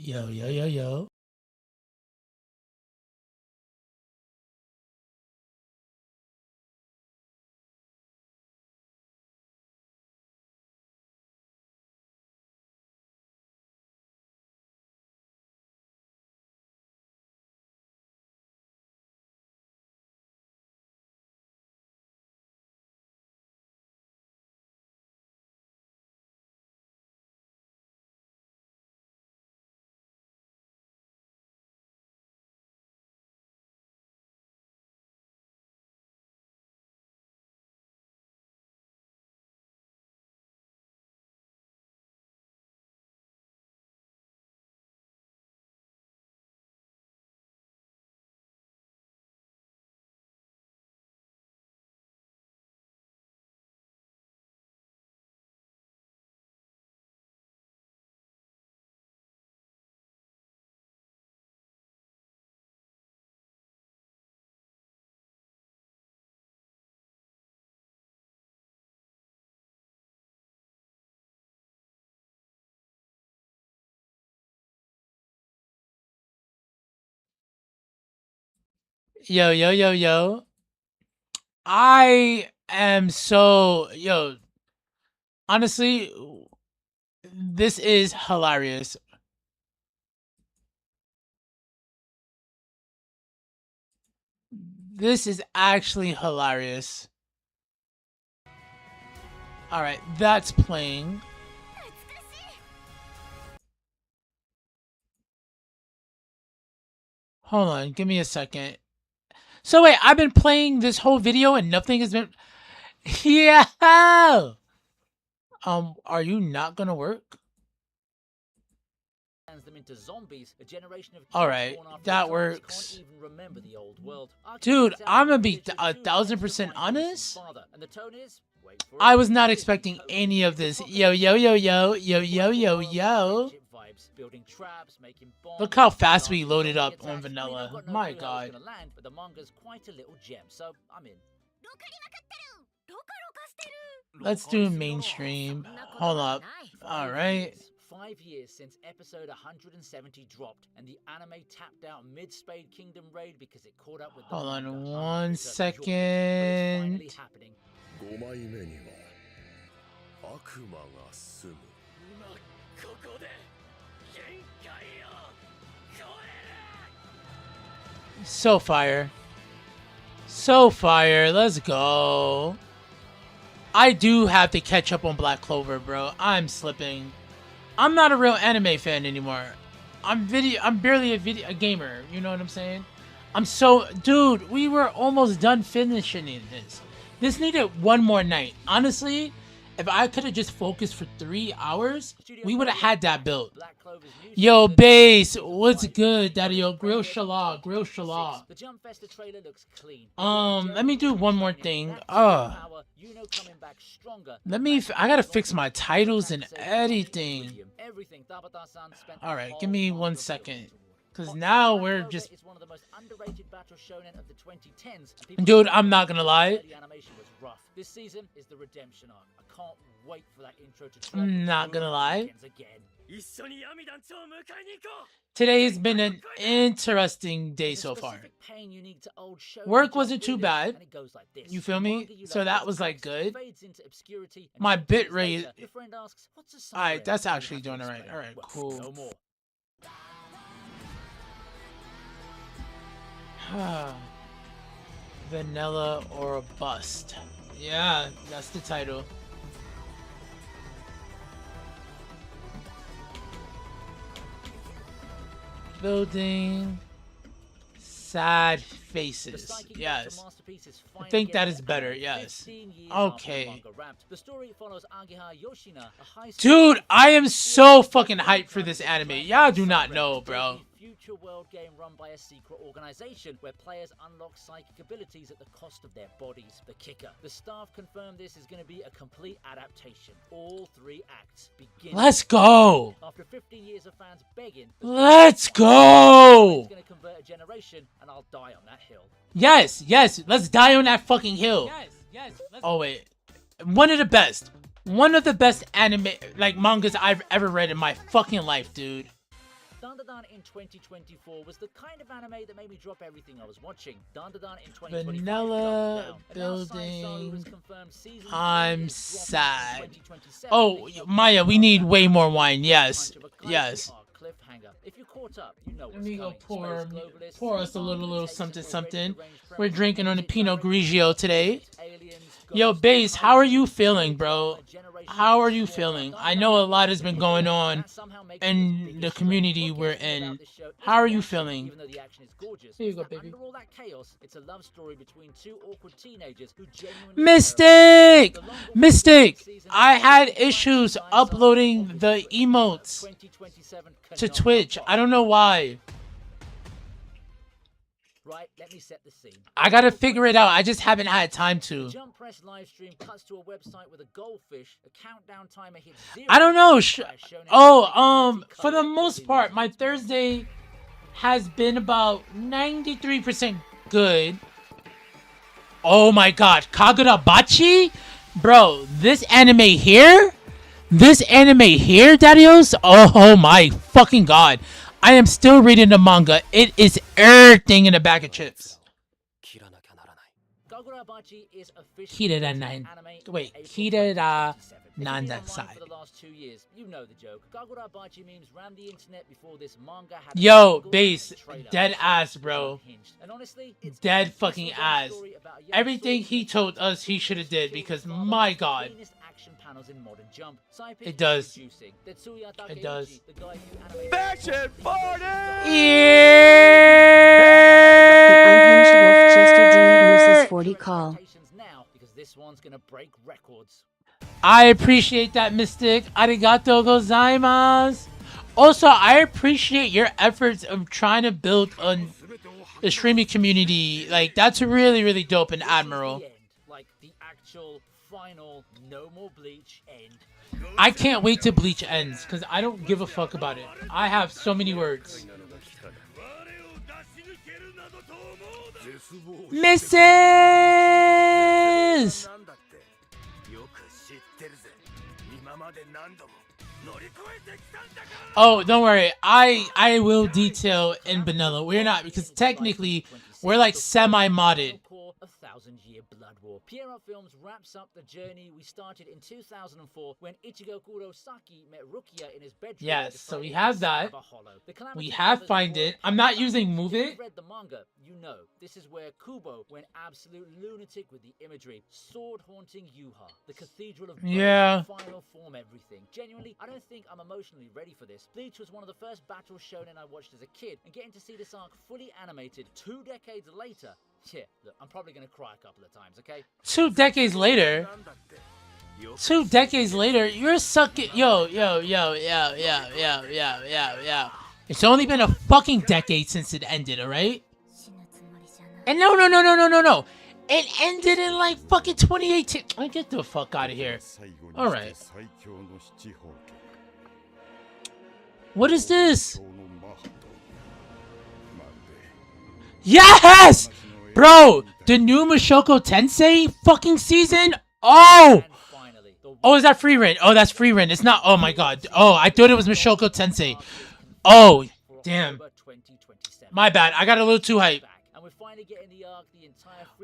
Yo, yo, yo, yo. Yo, yo, yo, yo. I am so, yo, honestly, this is hilarious. This is actually hilarious. Alright, that's playing. Hold on, give me a second. So wait, I've been playing this whole video and nothing has been... Yeah! Are you not gonna work? Alright, that works. Dude, I'm gonna be 1000% honest. I was not expecting any of this. Yo, yo, yo, yo, yo, yo, yo, yo. Look how fast we loaded up on vanilla. My god. Let's do mainstream. Hold up. Alright. 5 years since episode 170 dropped, and the anime tapped out mid-Spade Kingdom raid because it caught up with the Hold on manga 1 100% second. It's finally happening. 5枚目には悪魔が住む。今ここで限界を超える。 So fire. So fire. Let's go. I do have to catch up on Black Clover, bro. I'm slipping. I'm not a real anime fan anymore. I'm barely a gamer. You know what I'm saying? Dude, we were almost done finishing this. This needed one more night. Honestly, if I could have just focused for 3 hours, we would have had that build. Yo, Base, what's good, Daddy? Yo, Grill Shala, Grill Shala. Let me do one more thing. I gotta fix my titles and everything. Alright, give me 1 second. Cause now we're just... Dude, I'm not gonna lie. This season is the redemption arc. I can't wait for that intro to I'm not gonna lie. again. Today has been an interesting day so far. Work wasn't too bad. You feel me? So that was like good. My bit rate... Alright, that's actually doing it right. Alright, cool. Vanilla or a bust. Yeah, that's the title. Building sad faces. Yes. I think that is better. Yes. Okay. Dude, I am so fucking hyped for this anime. Y'all do not know, bro. Future world game run by a secret organization where players unlock psychic abilities at the cost of their bodies. The kicker. The staff confirmed this is going to be a complete adaptation. All 3 acts begin. Let's go. After 15 years of fans begging, Let's go. going to convert a generation, and I'll die on that hill. Yes, yes. Let's die on that fucking hill. Yes. Oh wait. One of the best. One of the best anime mangas I've ever read in my fucking life, dude. Dandadan in 2024 was the kind of anime that made me drop everything I was watching. Dandadan in 2025 Vanilla building. I'm sad. Oh, Maya, we need way more wine. Yes. Yes. If you're caught up, you know Let me go pour us a little something. We're drinking on a Pinot Grigio today. Yo, Base, how are you feeling, bro? How are you feeling? I know a lot has been going on in the community we're in. How are you feeling? Here you go, baby. Mystic! I had issues uploading the emotes to Twitch. I don't know why. Right, let me set the scene. I gotta figure it out. I just haven't had time to. Jump press live stream cuts to a website with a goldfish. A countdown timer hits 0. I don't know. For the most part, my Thursday has been about 93% good. Oh my god, Kagurabachi? Bro, this anime here, Dadios? Oh my fucking god. I am still reading the manga. It is everything in a bag of chips. Kirara nine. Wait, Kirara Nandasai. Yo, Base, dead ass, bro. Dead fucking ass. Everything he told us he should have did, because my god. It does. It does. FashionForty! Yeah! 40 call. I appreciate that, Mystic. Arigato gozaimasu. Also, I appreciate your efforts of trying to build a streaming community. Like, that's really, really dope and admirable. Like the actual final no more Bleach end. I can't wait till Bleach ends, because I don't give a fuck about it. I have so many words. Mrs. Oh, don't worry. I will detail in vanilla. We're not, because technically we're like semi-modded. A 1,000-year blood war. Pierrot Films wraps up the journey we started in 2004 when Ichigo Kurosaki met Rukia in his bedroom. Yes, so we have that. We have Find It. I'm not using Move It. If you've read the manga, you know this is where Kubo went absolute lunatic with the imagery. Sword haunting Yuha, the cathedral of final form everything. Genuinely, I don't think I'm emotionally ready for this. Bleach was one of the first battle shonen I watched as a kid, and getting to see this arc fully animated 2 decades later. Yeah, look, I'm probably gonna cry a couple of times, okay? 2 decades later? 2 decades later? You're sucking. Yo. It's only been a fucking decade since it ended, alright? And no. It ended in like fucking 2018. Get the fuck out of here. Alright. What is this? Yes! Bro, the new Mushoku Tensei fucking season? Oh! Oh, is that free rent? Oh, that's free rent. It's not. Oh my god. Oh, I thought it was Mushoku Tensei. Oh, damn. My bad. I got a little too hyped.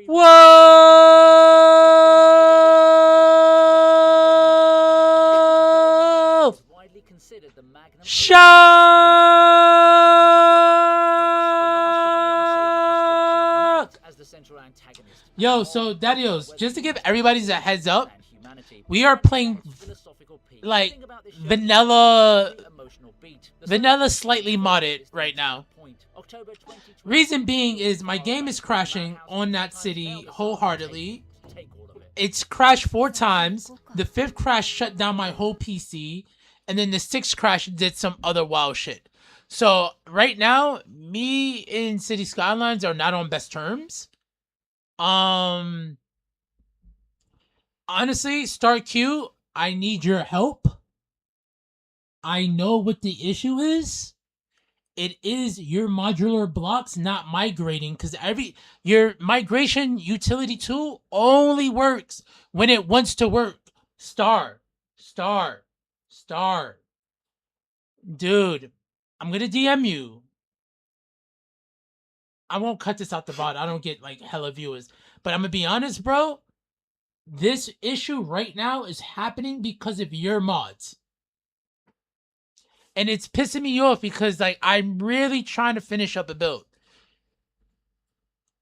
Whoa! Shock! Yo, so Dadios, just to give everybody a heads up, we are playing like vanilla slightly modded right now. Reason being is my game is crashing on that city wholeheartedly. It's crashed 4 times. The 5th crash shut down my whole PC. And then the 6th crash did some other wild shit. So right now, me and Cities Skylines are not on best terms. Honestly, Star Q, I need your help. I know what the issue is. It is your modular blocks not migrating, because your migration utility tool only works when it wants to work. Star. Dude, I'm gonna DM you. I won't cut this out the VOD. I don't get like hella viewers. But I'm gonna be honest, bro. This issue right now is happening because of your mods. And it's pissing me off because like I'm really trying to finish up a build.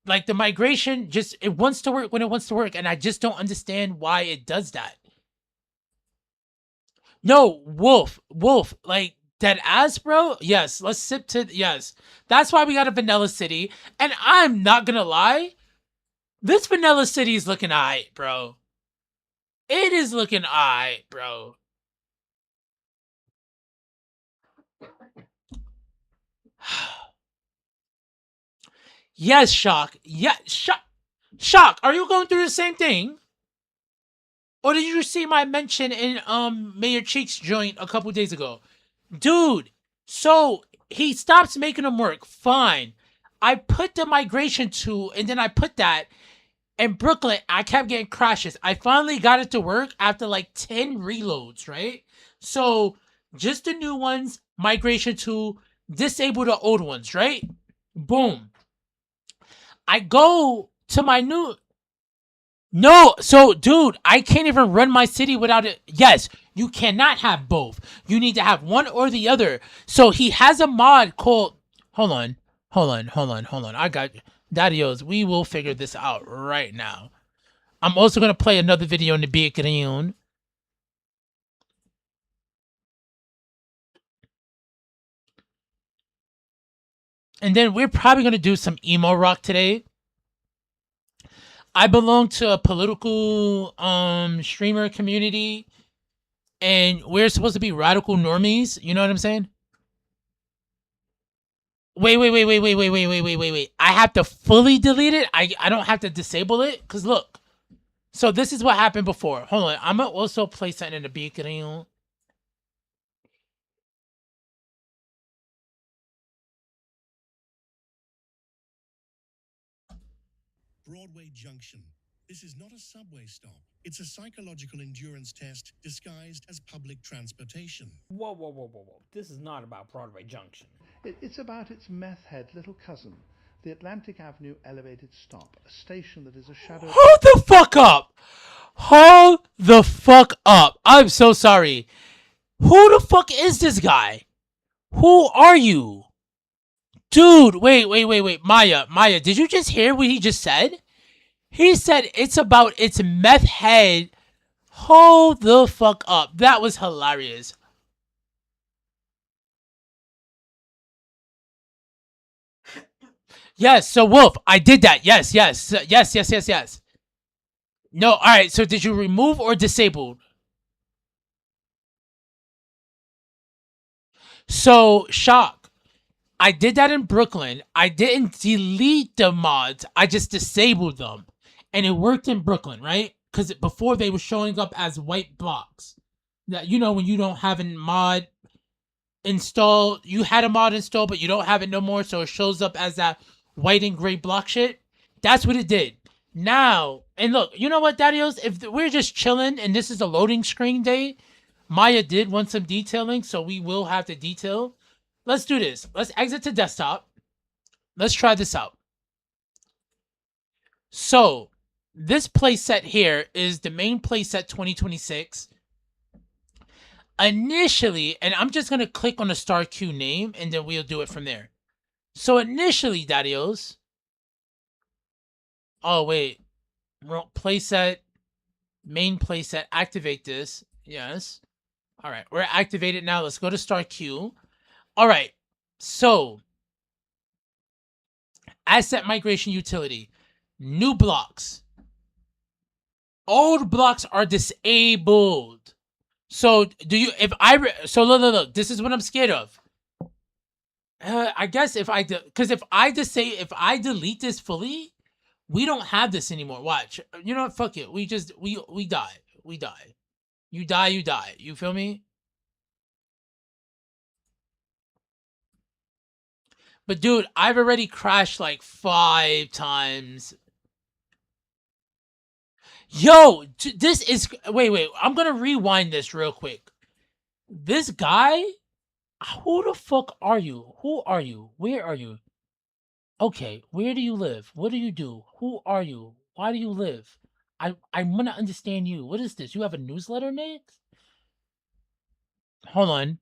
Like the migration just it wants to work when it wants to work, and I just don't understand why it does that. No, Wolf, like that ass, bro. Yes, let's sip to yes. That's why we got a Vanilla City, and I'm not gonna lie, this Vanilla City is looking alright, bro. It is looking alright, bro. Yes, Shock. Yeah, Shock. Are you going through the same thing? Or did you see my mention in Mayor Cheeks joint a couple days ago? Dude, so he stops making them work. Fine. I put the migration tool and then I put that in Brooklyn. I kept getting crashes. I finally got it to work after like 10 reloads, right? So just the new ones, migration tool, disable the old ones, right? Boom. I go to my new... No, so dude, I can't even run my city without it. Yes, you cannot have both. You need to have one or the other. So he has a mod called... Hold on. I got... Dadios, we will figure this out right now. I'm also going to play another video in the Kiefergreen. And then we're probably going to do some emo rock today. I belong to a political streamer community, and we're supposed to be radical normies. You know what I'm saying? Wait. I have to fully delete it? I don't have to disable it? Because look. So this is what happened before. Hold on. I'm going to also play something in the beacon. Broadway Junction. This is not a subway stop. It's a psychological endurance test disguised as public transportation. Whoa. This is not about Broadway Junction. It's about its meth head little cousin, the Atlantic Avenue elevated stop, a station that is a shadow... Hold the fuck up! Hold the fuck up! I'm so sorry. Who the fuck is this guy? Who are you? Dude, wait. Maya, did you just hear what he just said? He said it's about its meth head. Hold the fuck up. That was hilarious. Yes, so Wolf, I did that. Yes. No, alright, so did you remove or disable? So, Shock. I did that in Brooklyn. I didn't delete the mods. I just disabled them. And it worked in Brooklyn, right? Because before they were showing up as white blocks. That, you know, when you don't have a mod installed. You had a mod installed, but you don't have it no more. So it shows up as that white and gray block shit. That's what it did. Now, and look, you know what, Dadios? If we're just chilling and this is a loading screen day, Maya did want some detailing, so we will have to detail. Let's do this. Let's exit to desktop. Let's try this out. So, this playset here is the main playset 2026. Initially, and I'm just going to click on the star Q name, and then we'll do it from there. So, initially, Dadios. Oh, wait. Playset. Main playset. Activate this. Yes. All right. We're activated now. Let's go to star Q. All right, so asset migration utility, new blocks. Old blocks are disabled. So so look, this is what I'm scared of. I guess if I delete this fully, we don't have this anymore. Watch, you know what? Fuck it. We die. You die. You feel me? But dude, I've already crashed like 5 times. Yo, this is... Wait. I'm going to rewind this real quick. This guy Who the fuck are you? Who are you? Where are you? Okay, where do you live? What do you do? Who are you? Why do you live? I want to understand you. What is this? You have a newsletter, Nate? Hold on.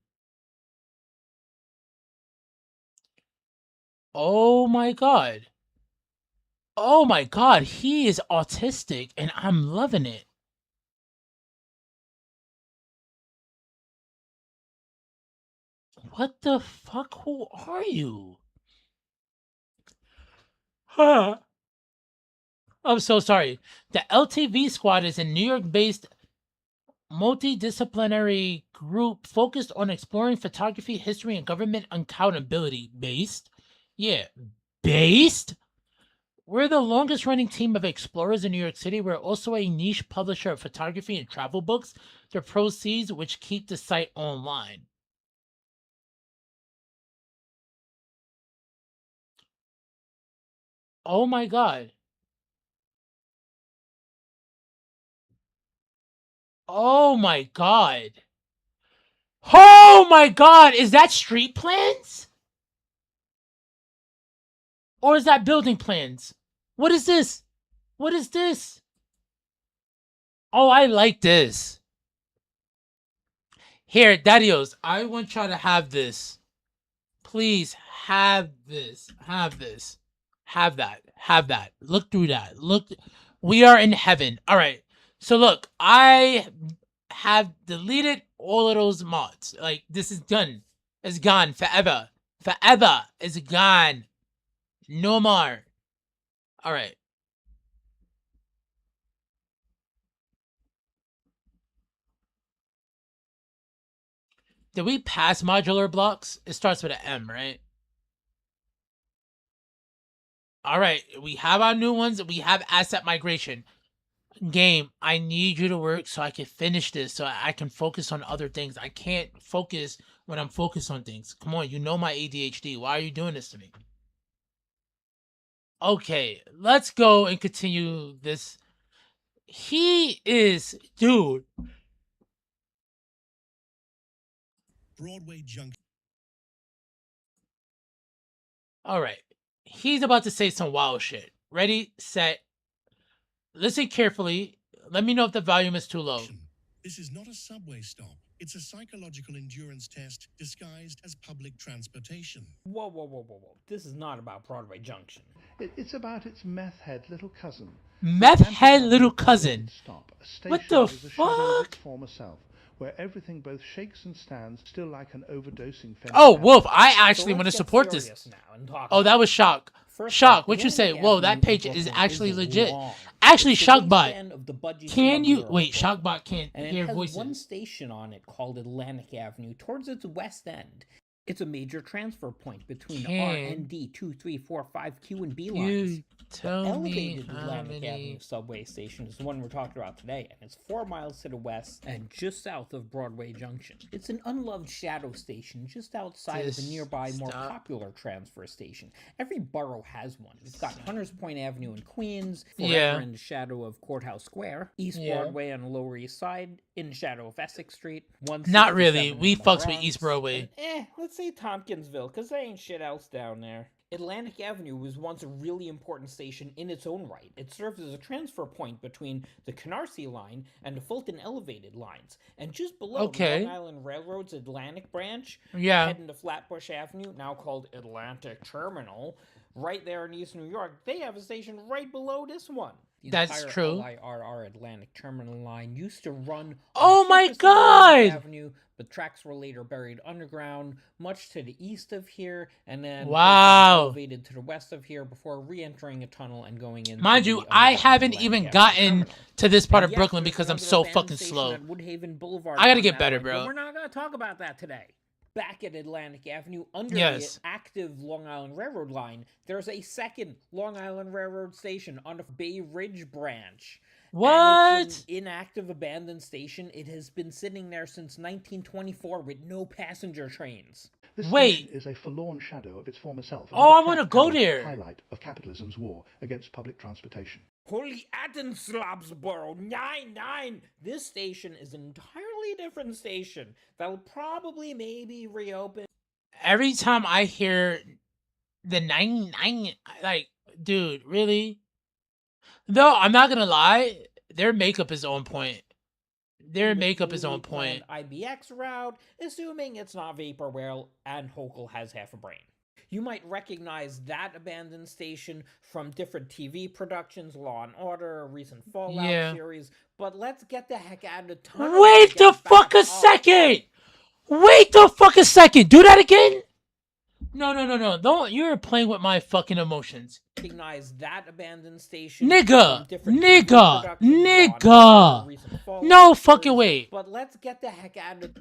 Oh my god. Oh my god, he is autistic and I'm loving it. What the fuck? Who are you? Huh. I'm so sorry. The LTV Squad is a New York-based multidisciplinary group focused on exploring photography, history, and government accountability. Based? Yeah. Based? We're the longest running team of explorers in New York City. We're also a niche publisher of photography and travel books, the proceeds which keep the site online. Oh my god. Oh my god. Oh my god, is that street plans? Or is that building plans? What is this? What is this? Oh, I like this. Here, Dadios, I want y'all to have this. Please have this. Have this. Have that. Have that. Look through that. Look. We are in heaven. All right. So look, I have deleted all of those mods. Like, this is done. It's gone forever. Forever. It's gone. No more. All right. Did we pass modular blocks? It starts with an M, right? All right. We have our new ones. We have asset migration. Game, I need you to work so I can finish this, so I can focus on other things. I can't focus when I'm focused on things. Come on, you know my ADHD. Why are you doing this to me? Okay, let's go and continue this. He is, dude. Broadway Junction. All right, he's about to say some wild shit. Ready, set, listen carefully. Let me know if the volume is too low. This is not a subway stop. It's a psychological endurance test disguised as public transportation. Whoa, whoa, whoa, whoa, whoa. This is not about Broadway Junction. It's about its meth head little cousin. Meth head little cousin. Stop. A station What the that is a shadow of fuck? its former self, where everything both shakes and stands, still like an overdosing. Oh, Wolf, I actually So want to let's get support this. serious now and talk Oh, about that was Shock. First Shock, off, what you say? Atlantic Whoa, that Avenue page in is Brooklyn actually is legit. long. Actually, It's the Shockbot, wingspan of the budgie can you... Columbia Wait, Airport. Shockbot can't And it hear has voices. one station on it called Atlantic Avenue towards its west end. It's a major transfer point between Can RND 2, 3, 4, 5Q and B you lines. tell me Elevated how Atlantic many... Avenue subway station is the one we're talking about today, and it's 4 miles to the west and just south of Broadway Junction. It's an unloved shadow station just outside of the Just nearby more stop. popular transfer station. Every borough has one. You've got Hunters Point Avenue in Queens, forever Yeah. in the shadow of Courthouse Square, East Yeah. Broadway on the Lower East Side, in the shadow of Essex Street, Not really. 167 We in the fucks with Bronx, East Broadway. and, let's say Tompkinsville, because there ain't shit else down there. Atlantic Avenue was once a really important station in its own right. It served as a transfer point between the Canarsie line and the Fulton Elevated lines. And just below Okay. the Long Island Railroad's Atlantic branch, Yeah. heading to Flatbush Avenue, now called Atlantic Terminal, right there in East New York, they have a station right below this one. The That's entire true. LIRR Atlantic Terminal line used to run on Oh the my surface of Atlantic God! Avenue, but tracks were later buried underground, much to the east of here, and then Wow. elevated to the west of here before re-entering a tunnel and going into Mind the you, I underground haven't Atlantic even Avenue gotten terminal. to this part And of Brooklyn yes, because I'm there's so another fucking abandoned slow. station at Woodhaven Boulevard I gotta on get that better, line, bro. but we're not gonna talk about that today. Back at Atlantic Avenue, under Yes. the active Long Island Railroad line, there's a second Long Island Railroad station on the Bay Ridge branch. What? And it's an inactive abandoned station. It has been sitting there since 1924 with no passenger trains. This Wait. station is a forlorn shadow of its former self. Oh, I another wanna crack go colored there. Highlight of capitalism's war against public transportation. Holy Attenslobsboro 99! This station is an entirely different station that'll probably maybe reopen every time I hear the 99, like, dude, really? Though I'm not gonna lie, their makeup is on point. Their With makeup is newly on point. planned IBX route, assuming it's not Vaporware and Hokel has half a brain. You might recognize that abandoned station from different TV productions, Law and Order, a recent Fallout series, but let's get the heck out of tunnel. Wait the fuck a second! Wait the fuck a second! Do that again? No. Don't. You're playing with my fucking emotions. Recognize that abandoned station. Nigga! From different TV productions, Law and Order, a recent Fallout No fucking series, way. But let's get the heck out of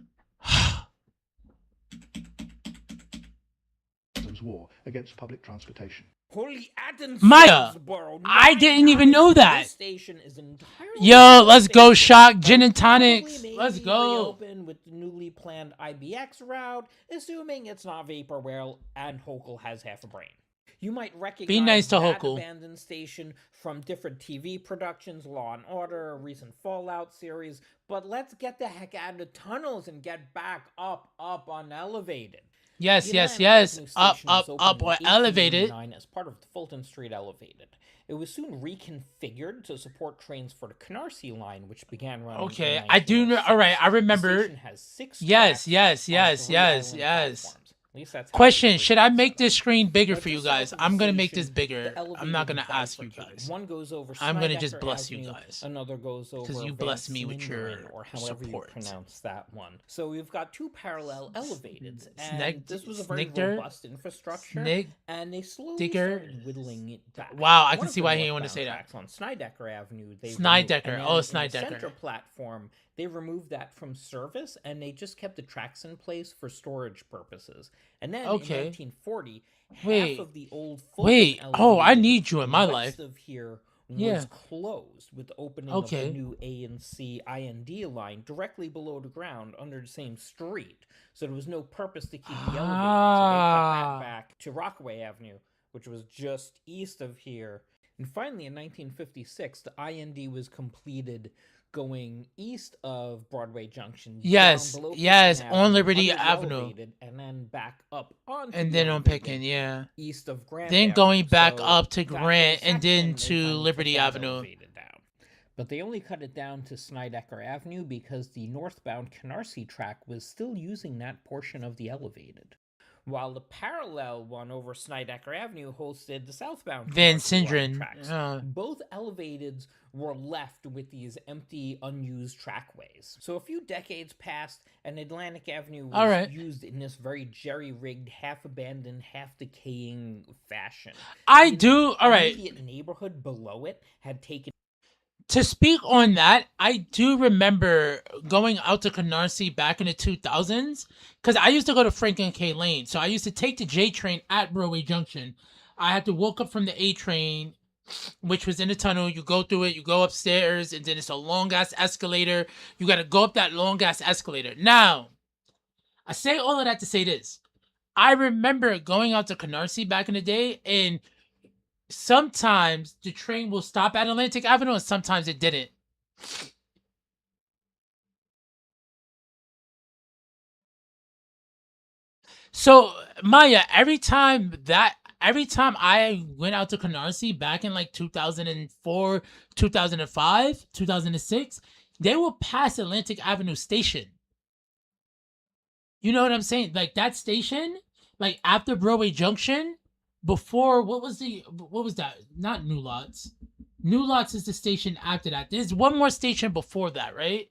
war against public transportation. Holy Athens, Maya, Borough, I didn't even know that. This station is entirely Yo, let's go, station, Shock Gin and but Tonics. probably Let's maybe go. reopen with the newly planned IBX route, assuming it's not Vaporware and Hokel has half a brain. You might recognize nice to that Hokel. abandoned station from different TV productions, Law and Order, a recent Fallout series, but let's get the heck out of tunnels and get back up unelevated. Yes. The Atlanta Avenue Up, station was opened or in elevated. 1889 as part of the Fulton Street Elevated. It was soon reconfigured to support trains for the Canarsie line, which began running. Okay, in I do know. 1906. All right, I The remember. station has 6 Yes, tracks yes, on yes, 3 yes, island yes. platforms. At least that's how Question: it should I was make set this up. screen bigger But for you just south guys? of the I'm gonna make this station, bigger. the I'm not elevated gonna ask you bifurcate. guys. One goes over I'm gonna just Snydecker bless you Avenue, guys. Another goes over you Van bless me with your Sinderen, or however support. you pronounce that one. So we've got 2 parallel elevateds, and Snag- this was a very Snigder? robust infrastructure. Snig- And they slowly Digger? started whittling it back. Wow, I One can of see the why he didn't want to northbound say that. tracks on Snydecker Avenue, they Snydecker. removed, and Oh, then in the Snydecker. center platform, they removed that from service, and they just kept the tracks in place for storage purposes. And then Okay. in 1940, Wait. half of the old Fulton Wait. Oh, I elevated need you in my west life. of here was Yeah. closed with the opening Okay. of the new A&C IND line directly below the ground under the same street. So there was no purpose to keep the elevator. So they cut Ah. that back to Rockaway Avenue, which was just east of here. And finally, in 1956, the IND was completed going east of Broadway Junction. Yes, down below yes, Picking on Liberty under the Avenue. elevated, and then back up onto And the then on elevated Picking, yeah. east of Grant Then Avenue. going back So up to that whole Grant and then section, they to finally took Liberty that Avenue. elevated down. But they only cut it down to Snydecker Avenue because the northbound Canarsie track was still using that portion of the elevated, while the parallel one over Snydecker Avenue hosted the southbound Van Canarsie line Sinderen. tracks. Both elevateds were left with these empty, unused trackways. So a few decades passed, and Atlantic Avenue was All right. used in this very jerry-rigged, half-abandoned, half-decaying fashion. I The do. All right. immediate neighborhood below it had taken To speak on that, I do remember going out to Canarsie back in the 2000s because I used to go to Frank and K Lane. So I used to take the J train at Broadway Junction. I had to walk up from the A train, which was in the tunnel. You go through it, you go upstairs, and then it's a long ass escalator. You got to go up that long ass escalator. Now, I say all of that to say this. I remember going out to Canarsie back in the day, and sometimes the train will stop at Atlantic Avenue and sometimes it didn't. So, Maya, every time I went out to Canarsie back in like 2004, 2005, 2006, they will pass Atlantic Avenue station. You know what I'm saying? Like that station, like after Broadway Junction, before what was that? Not New Lots. New Lots is the station after that. There's one more station before that, right?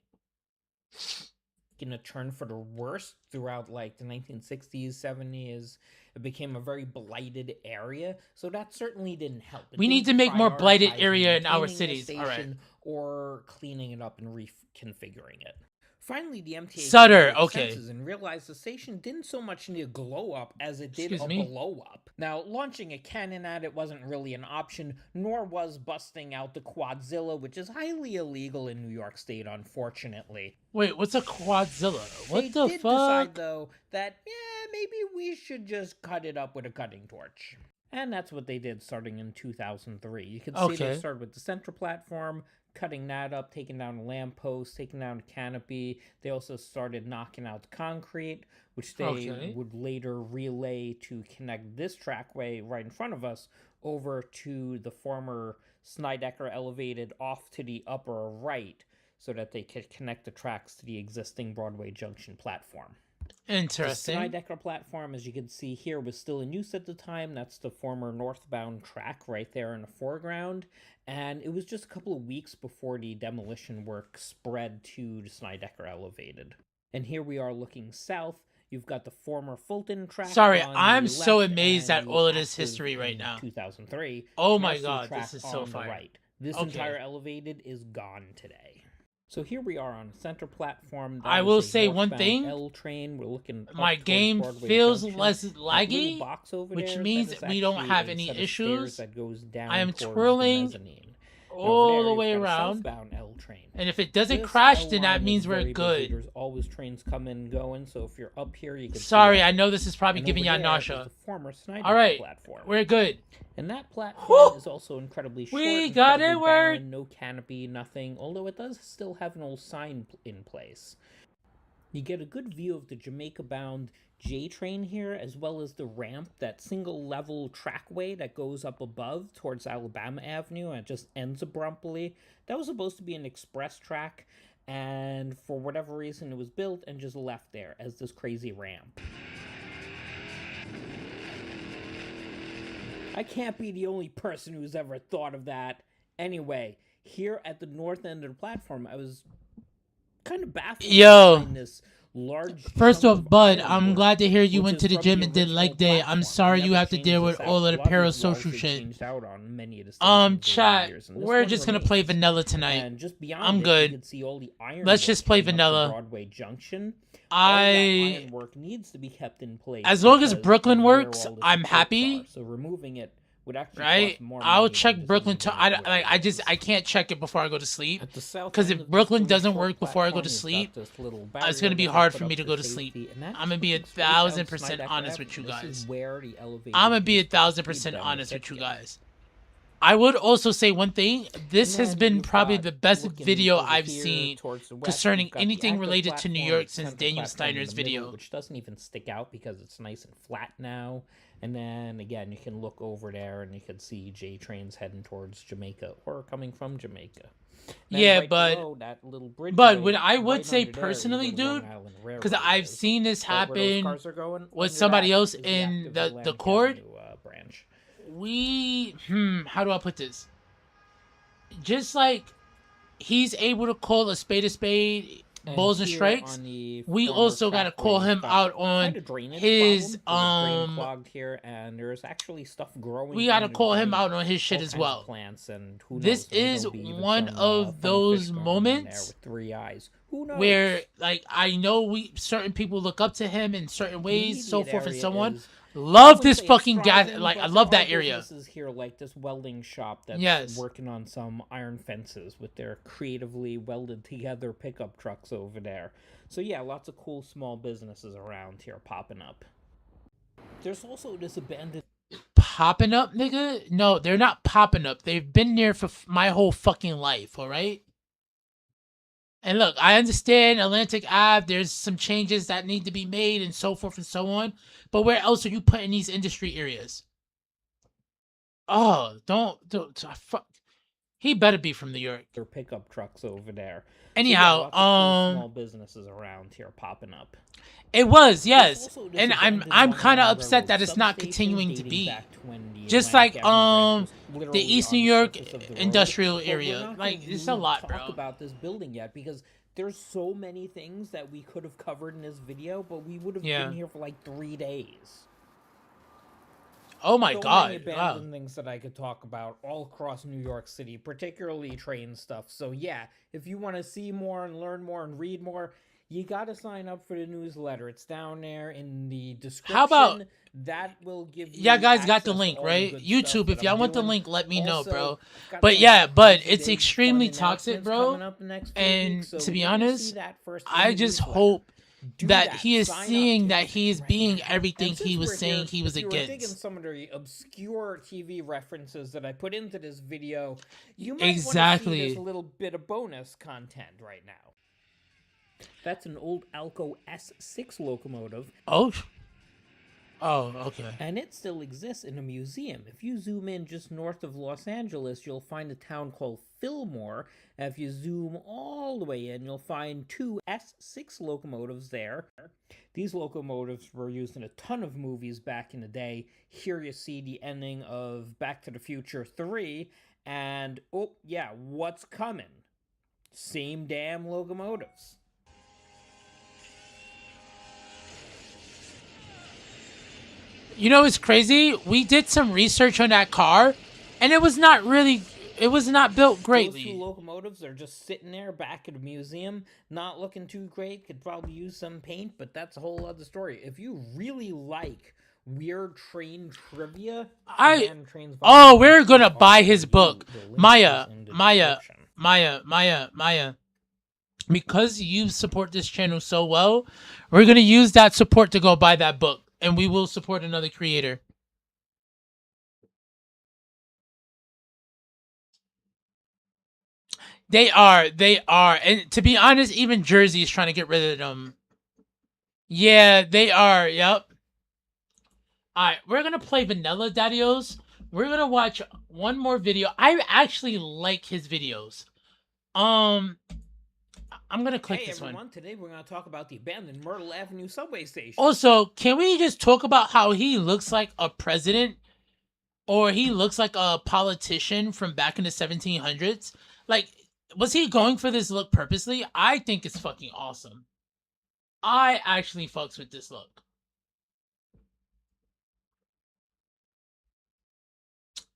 in a turn for the worse throughout like the 1960s, 70s. It became a very blighted area, so that certainly didn't help. We need to make more blighted area in our cities. All right. Or cleaning it up and reconfiguring it. Finally, the MTA Sutter, came to its okay. senses and realized the station didn't so much need a glow up as it did Excuse a me? blow up. Now, launching a cannon at it wasn't really an option, nor was busting out the Quadzilla, which is highly illegal in New York State, unfortunately. Wait, what's a Quadzilla? What They the did fuck? decide, though, that maybe we should just cut it up with a cutting torch. And that's what they did starting in 2003. You can see they started with the center platform, cutting that up, taking down a lamppost, taking down a canopy. They also started knocking out the concrete, which they would later relay to connect this trackway right in front of us over to the former Snydecker elevated off to the upper right so that they could connect the tracks to the existing Broadway Junction platform. Interesting. The Snydecker platform, as you can see here, was still in use at the time. That's the former northbound track right there in the foreground. And it was just a couple of weeks before the demolition work spread to the Snydecker elevated. And here we are looking south. You've got the former Fulton track. Sorry, on I'm the so left amazed at and all of the this history right now. 2003. Oh my Canarsie god, track this is so on the fire. right. This entire elevated is gone today. So here we are on a center platform. I will say one thing. L train. We're looking. My game feels less laggy, which means we don't have any issues. I am twirling all the way around, and if it doesn't crash, then that means we're good. There's always trains coming and going, so if you're up here, you can. Sorry, I know this is probably giving you nausea. All right, we're good. And that platform is also incredibly short. We got it. We're no canopy, nothing. Although it does still have an old sign in place. You get a good view of the Jamaica-bound J train here, as well as the ramp, that single-level trackway that goes up above towards Alabama Avenue and just ends abruptly. That was supposed to be an express track, and for whatever reason, it was built and just left there as this crazy ramp. I can't be the only person who's ever thought of that. Anyway, here at the north end of the platform, I was kind of baffled by this large. First off, Bud, I'm glad to hear you went to the gym and did leg day. I'm sorry you have to deal with all of the parasocial shit. Chat, we're just gonna play vanilla tonight. I'm good. Let's just play vanilla. Needs to be kept in place as long as Brooklyn works, I'm happy. So removing it would actually right? I'll check Brooklyn. I can't check it before I go to sleep. Because if Brooklyn doesn't work before I go to sleep, it's gonna be hard for me to go to sleep. I'm gonna be 1,000% honest with you guys. I'm gonna be 1,000% honest with you guys. I would also say one thing. This has been probably the best video I've seen concerning anything related to New York since Daniel Steiner's video. Which doesn't even stick out because it's nice and flat now. And then, again, you can look over there and you can see J trains heading towards Jamaica or coming from Jamaica. Yeah, but what I would say personally, dude, because I've seen this happen with somebody else in the court. How do I put this? Just like he's able to call a spade, balls and strikes, we also got to call him out on his clogged here, and there's actually stuff growing. We got to call him out on his shit as well. Plants and this is one of those moments with 3 eyes. Where like I know certain people look up to him in certain ways, so forth and so on. Love this fucking gas. Like, I love that area. This is here, like this welding shop that's working on some iron fences with their creatively welded together pickup trucks over there. So yeah, lots of cool small businesses around here popping up. There's also this abandoned. Popping up, nigga? No, they're not popping up. They've been there for my whole fucking life, alright? And look, I understand Atlantic Ave, there's some changes that need to be made and so forth and so on. But where else are you putting these industry areas? Oh, don't fuck. He better be from New York. Their pickup trucks over there. Anyhow, small businesses around here popping up. It was, yes. And I'm kind of upset that it's not continuing to be. Just like the East New York industrial area. Like, it's a lot, bro. Talk about this building yet because there's so many things that we could have covered in this video, but we would have been here for like 3 days. Oh my god! Many abandoned things that I could talk about all across New York City, particularly train stuff. So yeah, if you want to see more and learn more and read more, you got to sign up for the newsletter. It's down there in the description. How about that? Will give you. Yeah, guys got the link, right? YouTube. If y'all want the link, let me know, bro. But yeah, but it's extremely toxic, bro. And to be honest, I just hope that he is sign up seeing to that it he is right being now. everything And since he was we're saying here, he was if you were digging against. some of the obscure TV references that I put into this video, you might want to see Exactly. this little bit of bonus content right now. That's an old Alco S6 locomotive, Oh, okay. and it still exists in a museum. If you zoom in just north of Los Angeles, you'll find a town called Fillmore. And if you zoom all the way in, you'll find two S6 locomotives there. These locomotives were used in a ton of movies back in the day. Here you see the ending of Back to the Future 3, and oh yeah, what's coming? Same damn locomotives. You know, it's crazy. We did some research on that car, and it was not built Those two greatly. locomotives are just sitting there back at a museum, not looking too great. Could probably use some paint, but that's a whole other story. If you really like weird train trivia, we're gonna buy his book, Maya. Because you support this channel so well, we're gonna use that support to go buy that book, and we will support another creator. They are, and to be honest, even Jersey is trying to get rid of them. Yeah, they are. Yep. All right, we're gonna play Vanilla Daddios. We're gonna watch one more video. I actually like his videos. I'm gonna click this one. Today we're gonna talk about the abandoned Myrtle Avenue subway station. Also, can we just talk about how he looks like a president, or he looks like a politician from back in the 1700s? Like, was he going for this look purposely? I think it's fucking awesome. I actually fucks with this look.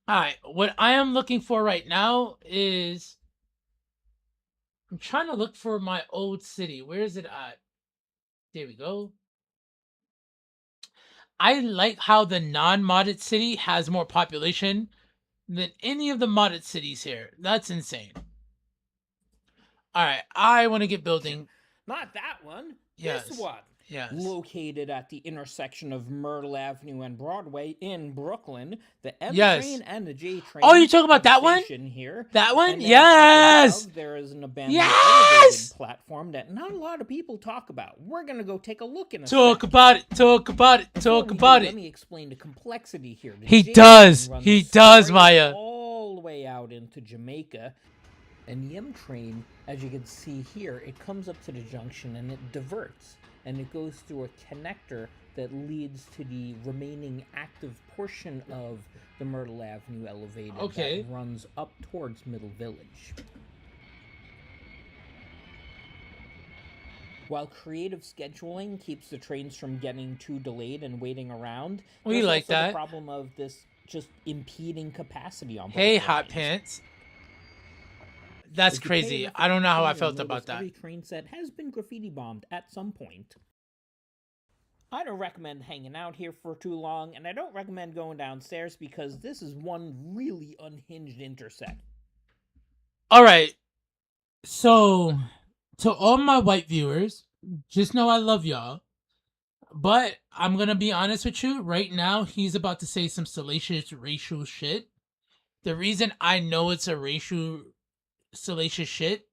Alright, what I am looking for right now is... I'm trying to look for my old city. Where is it at? There we go. I like how the non-modded city has more population than any of the modded cities here. That's insane. Alright, I want to get building. Not that one. Yes. This one. Yes. Located at the intersection of Myrtle Avenue and Broadway in Brooklyn, the M Yes. train and the J train. Oh, you talking about that one? Here. That one? And then Yes! above, there is an abandoned Yes! elevated platform that not a lot of people talk about. We're gonna go take a look in a Talk second. about it. Talk about it. Before Talk we about do, it. Let me explain the complexity here. The He J does. train runs He does, straight Maya. all the way out into Jamaica. And the M train, as you can see here, it comes up to the junction and it diverts. And it goes through a connector that leads to the remaining active portion of the Myrtle Avenue elevated that runs up towards Middle Village. While creative scheduling keeps the trains from getting too delayed and waiting around, We like also that. the problem of this just impeding capacity on both Hey, lines. Hot Pants. That's If you pay crazy. enough I don't know how I attention, felt you'll about notice that. Every train set has been graffiti bombed at some point. I don't recommend hanging out here for too long, and I don't recommend going downstairs because this is one really unhinged intersect. Alright. So, to all my white viewers, just know I love y'all. But I'm gonna be honest with you. Right now, he's about to say some salacious racial shit. The reason I know it's a racial salacious shit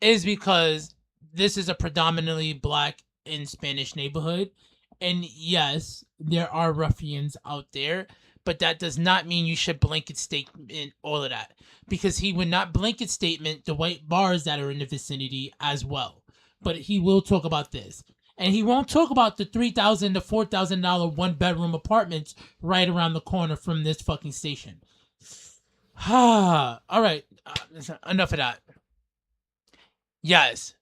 is because this is a predominantly black and Spanish neighborhood. And yes, there are ruffians out there, but that does not mean you should blanket statement all of that. Because he would not blanket statement the white bars that are in the vicinity as well. But he will talk about this. And he won't talk about the $3,000 to $4,000 one-bedroom apartments right around the corner from this fucking station. All right, enough of that. Yes.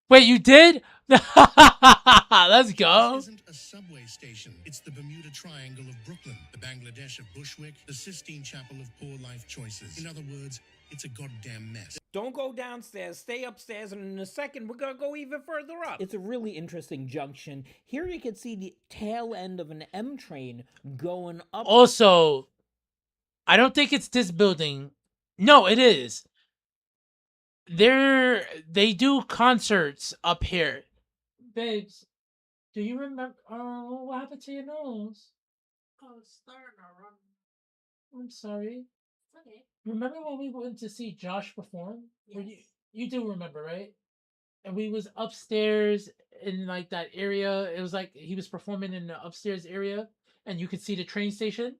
Wait, you did? Let's go. This isn't a subway station. It's the Bermuda Triangle of Brooklyn, the Bangladesh of Bushwick, the Sistine Chapel of Poor Life Choices. In other words, it's a goddamn mess. Don't go downstairs, stay upstairs, and in a second we're gonna go even further up. It's a really interesting junction. Here you can see the tail end of an M train going up. Also, I don't think it's this building. No, it is. they do concerts up here. Babes, do you remember? Oh, what happened to your nose? Oh, it's starting to run. I'm sorry. Okay. Remember when we went to see Josh perform? Or Yes. You do remember, right? And we was upstairs in like that area. It was like he was performing in the upstairs area, and you could see the train station.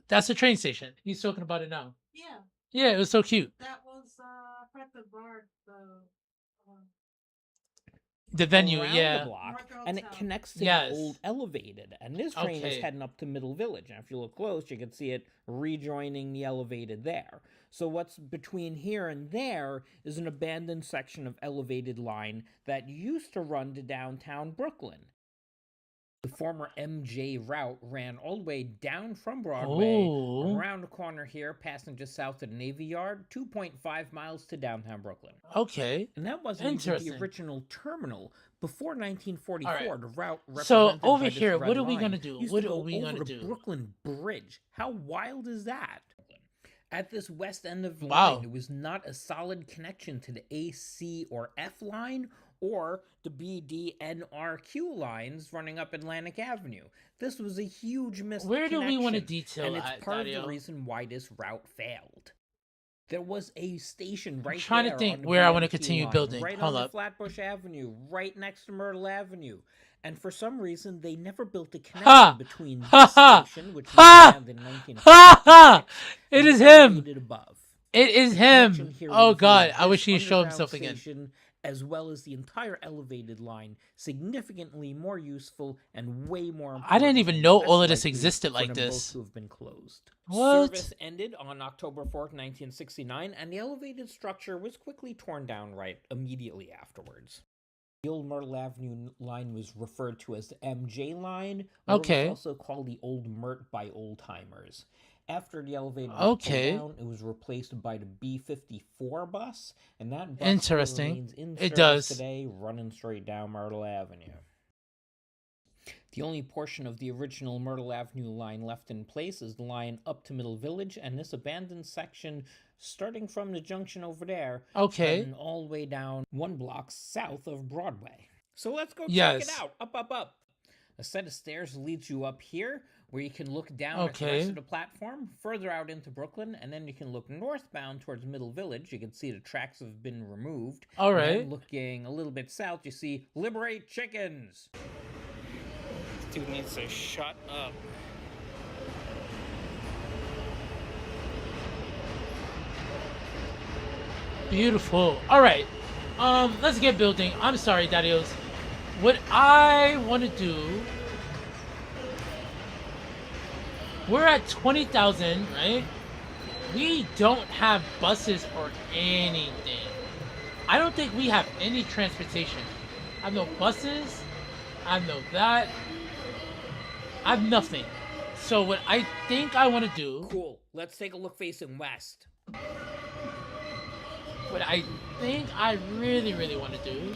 That's the train station. He's talking about it now. Yeah, Yeah, it was so cute. that was Pepper Bar, The venue, Around yeah. the block, Marco and it Hotel. connects to Yes. the old elevated. And this train Okay. is heading up to Middle Village. And if you look close, you can see it rejoining the elevated there. So what's between here and there is an abandoned section of elevated line that used to run to downtown Brooklyn. The former MJ route ran all the way down from Broadway, Oh. around the corner here, passing just south of the Navy Yard, 2.5 miles to downtown Brooklyn. Okay. And that wasn't even Interesting. the original terminal. Before 1944, All right. the route So, represented over by this here, red what are we line gonna do? used What to are go we over gonna the do? Brooklyn Bridge. How wild is that? At this west end of the Wow. line, there was not a solid connection to the AC or F line or the BDNRQ lines running up Atlantic Avenue. This was a huge missed Where do we want to connection, detail and it's at, part of Dario? the reason why this route failed. There was a station right trying to there think on the where I wanna BMT continue line, building. right Hold on up. the Flatbush Avenue, right next to Myrtle Avenue. And for some reason, they never built a connection Ha! between Ha this ha! station, which was Ha! abandoned in Ha 1956, ha! It and is the him. elevated above. It is The connection him. here Oh would have God, made I wish this he'd show underground himself again. station, as well as the entire elevated line, significantly more useful and way more important. I didn't even and know less all of this likely existed for like them this. both to have been closed. What? Service ended on October 4th, 1969, and the elevated structure was quickly torn down right immediately afterwards. The old Myrtle Avenue line was referred to as the MJ line, or Okay. it was also called the Old Myrt by old-timers. After the elevator was Okay. pulled down, it was replaced by the B-54 bus, and that bus Interesting. remains in It service does. today, running straight down Myrtle Avenue. The only portion of the original Myrtle Avenue line left in place is the line up to Middle Village, and this abandoned section, starting from the junction over there, Okay. heading all the way down 1 block south of Broadway. So let's go check Yes. it out. Up. A set of stairs leads you up here, where you can look down at the Okay. rest of the platform, further out into Brooklyn, and then you can look northbound towards Middle Village. You can see the tracks have been removed. All And right. then looking a little bit south, you see Liberate Chickens. This dude needs to shut up. Beautiful. All right. Let's get building. I'm sorry, Dadios. What I want to do. We're at 20,000, right? We don't have buses or anything. I don't think we have any transportation. I have no buses. I have no that. I have nothing. So what I think I want to do. Cool. Let's take a look facing west. What I think I really want to do.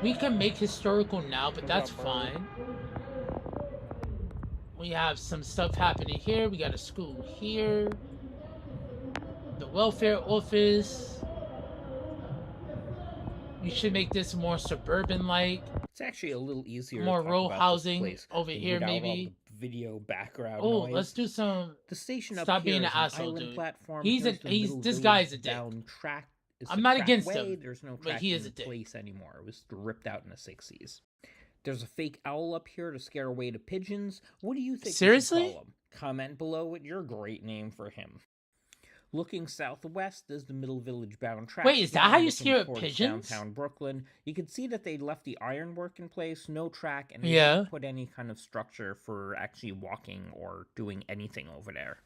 We can make historical now, but that's fine. We have some stuff happening here. We got a school here. The welfare office. We should make this more suburban-like. It's actually a little easier More to talk row about housing this place over here, without all maybe. the video background Oh, noise. let's do some. The station up Stop here being is an asshole, island dude. platform. He's Here's a- the he's- Middle this Village guy's a dick. down track. It's I'm the not track against way. him, There's no but track he is in a dick. place anymore. It was ripped out in the 60s. There's a fake owl up here to scare away the pigeons. What do you think we should Seriously? call him? Comment below with your great name for him. Looking southwest is the Middle Village bound track. Wait, is that how you looking scare towards pigeons? Downtown Brooklyn. You can see that they left the ironwork in place, no track, and they Yeah. didn't put any kind of structure for actually walking or doing anything over there.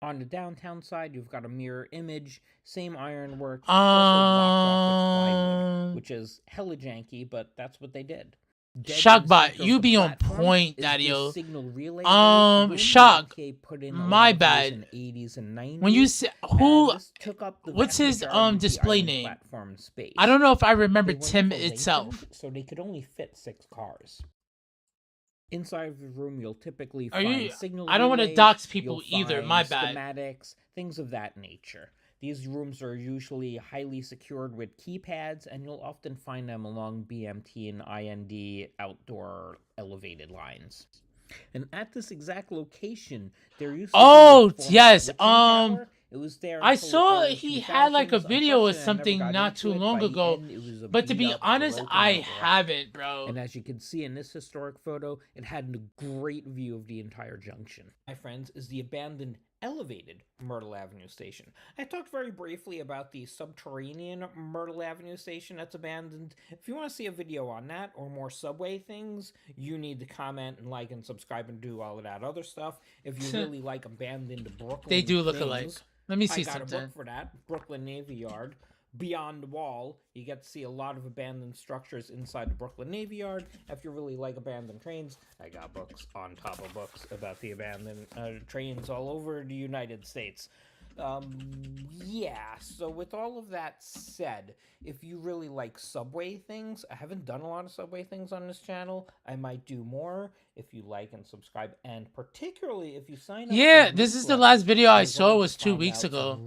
On the downtown side, you've got a mirror image, same ironwork, it's also blocked off with plywood, which is hella janky, but that's what they did. Dead in the Shockbot, center you of the be on platform point, is Daddy-o. the signal relay node the Shock, MTA put in my along bad. in the 80s and 90s. When you say who, and this took up the what's vast his majority of the display island name? platform space. I don't know if I They remember were Tim never itself. lengthened, so they could only fit 6 cars. Inside of the room, you'll typically Are find you? signal I don't want to relays, dox people you'll either. find My bad. schematics, things of that nature. These rooms are usually highly secured with keypads, and you'll often find them along BMT and IND outdoor elevated lines. And at this exact location, there used to Oh, be a former yes. switching tower. It was there I until the saw early he had like a 2000s. video or Unfortunately, I never something got not into too it. long By the ago. end, it was a But to be beat-up, honest, broken I out wreck. haven't, bro. And as you can see in this historic photo, it had a great view of the entire junction. My friends, is the abandoned elevated Myrtle Avenue station. I talked very briefly about the subterranean Myrtle Avenue station that's abandoned. If you want to see a video on that or more subway things, you need to comment and like and subscribe and do all of that other stuff. If you really like abandoned Brooklyn They do look things, alike. Let me see I got something. a book for that, Brooklyn Navy Yard. Beyond the Wall, you get to see a lot of abandoned structures inside the Brooklyn Navy Yard. If you really like abandoned trains, I got books on top of books about the abandoned trains all over the United States. Yeah, so with all of that said, if you really like subway things, I haven't done a lot of subway things on this channel. I might do more if you like and subscribe, and particularly if you sign up. Yeah, this is the last video I saw was 2 weeks ago.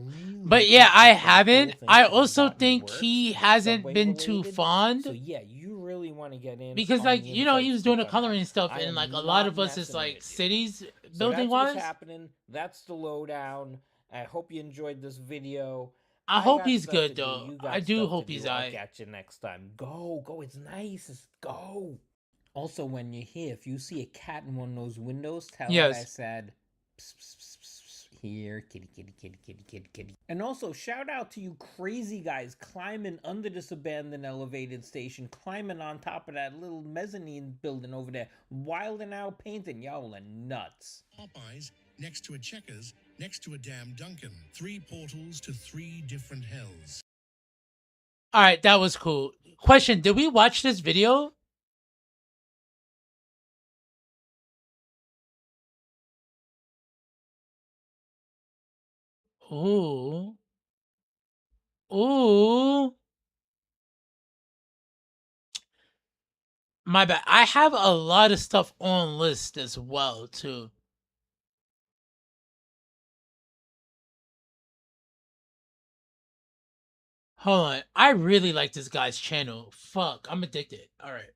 But yeah, I haven't. I also think he hasn't been too fond. So yeah, you really want to get in because, on like, the you know, he was doing the inside scoop on coloring that. stuff, I and am like a lot not of us is messing like with you. cities So building that's what's wise. happening. That's the lowdown. I hope you enjoyed this video. I hope got he's stuff good to do. though. You got I do stuff to hope he's do. I'll alright. catch you next time. Go, it's nice. Go. Also, when you're here, if you see a cat in one of those windows, tell it I said, pss, pss, pss, pss, pss, here, kitty, kitty, kitty, kitty, kitty, kitty. And also, shout out to you crazy guys climbing under this abandoned elevated station, climbing on top of that little mezzanine building over there, wilding out, painting. Y'all are nuts. Popeyes, next to a Checkers, next to a damn Dunkin'. 3 portals to 3 different hells. All right, that was cool. Question: did we watch this video? Ooh. Ooh. My bad. I have a lot of stuff on list as well, too. Hold on. I really like this guy's channel. Fuck, I'm addicted. All right.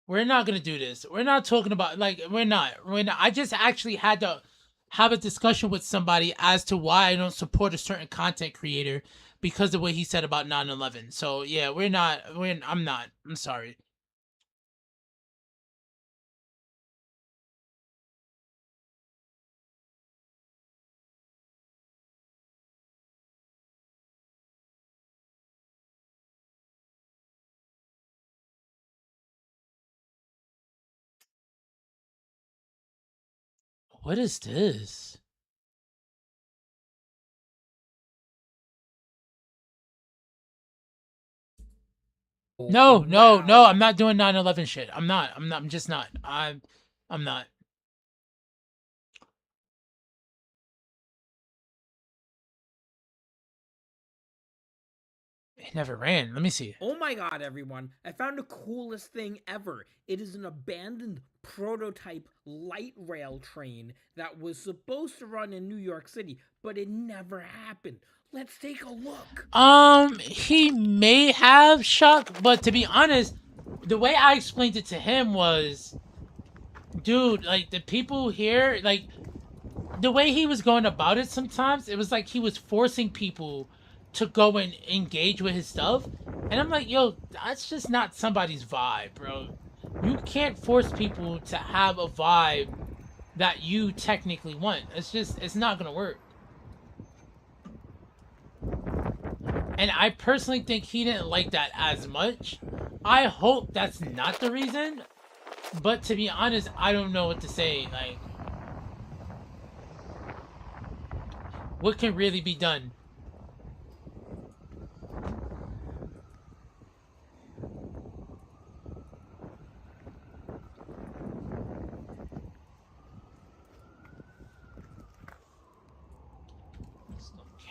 We're not going to do this. We're not talking about, like, we're not. I just actually had to have a discussion with somebody as to why I don't support a certain content creator because of what he said about 9/11. So, yeah, I'm not. I'm sorry. What is this? No, I'm not doing 9/11 shit. I'm just not. I'm not. It never ran. Let me see. Oh my god, everyone. I found the coolest thing ever. It is an abandoned prototype light rail train that was supposed to run in New York City, but it never happened. Let's take a look. He may have, Shock, but to be honest, the way I explained it to him was, dude, like, the people here, like, the way he was going about it sometimes, it was like he was forcing people to go and engage with his stuff. And I'm like, yo, that's just not somebody's vibe, bro. You can't force people to have a vibe that you technically want. It's not gonna work. And I personally think he didn't like that as much. I hope that's not the reason. But to be honest, I don't know what to say. Like, what can really be done?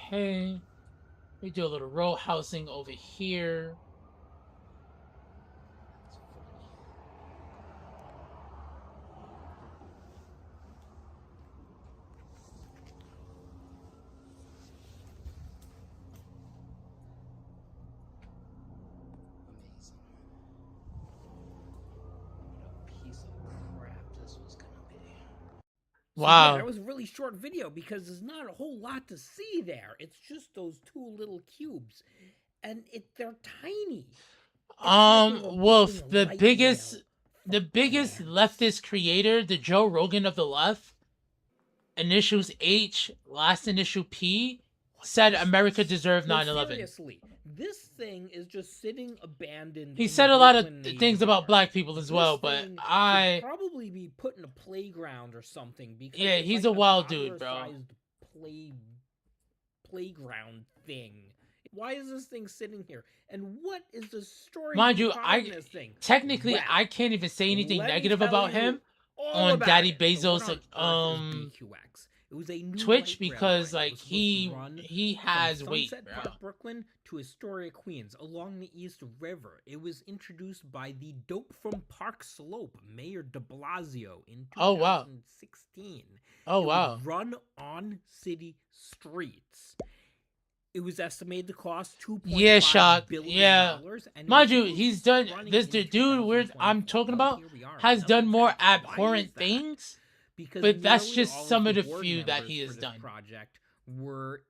Okay. We do a little row housing over here. So, Wow. yeah, that was a really short video because there's not a whole lot to see there. It's just those two little cubes, and they're tiny. Wolf, the biggest leftist creator, the Joe Rogan of the left, initials H, last initial P, said America deserved 9/11. Seriously, this thing is just sitting abandoned. He in said the a lot of Brooklyn things about neighborhood. black people as well, This but thing I... should probably be put in a playground or something. Because Yeah, it's he's like a wild dude, bro. toddler-sized playground thing. Why is this thing sitting here? And what is the story Mind you, behind this thing? technically, Well, I can't even say anything let me negative tell about you him all on about Daddy it. So what Bezos, on earth is BQX? It was a new Twitch, light rail because line. It like was supposed to run he from has weight, Sunset bro. Park, Brooklyn to Astoria, Queens, along the East River. It was introduced by the dope from Park Slope, Mayor de Blasio, in 2016. Oh, wow. Oh, It wow. would run on city streets. It was estimated to cost $2.5 Shock. billion. Yeah. And Mind it you, was he's done running this. in The dude I'm 2024. talking Well, about here we are. has Now, done more why is abhorrent that? things. Because But that's nearly just all some of the board few that members he for has this done. project were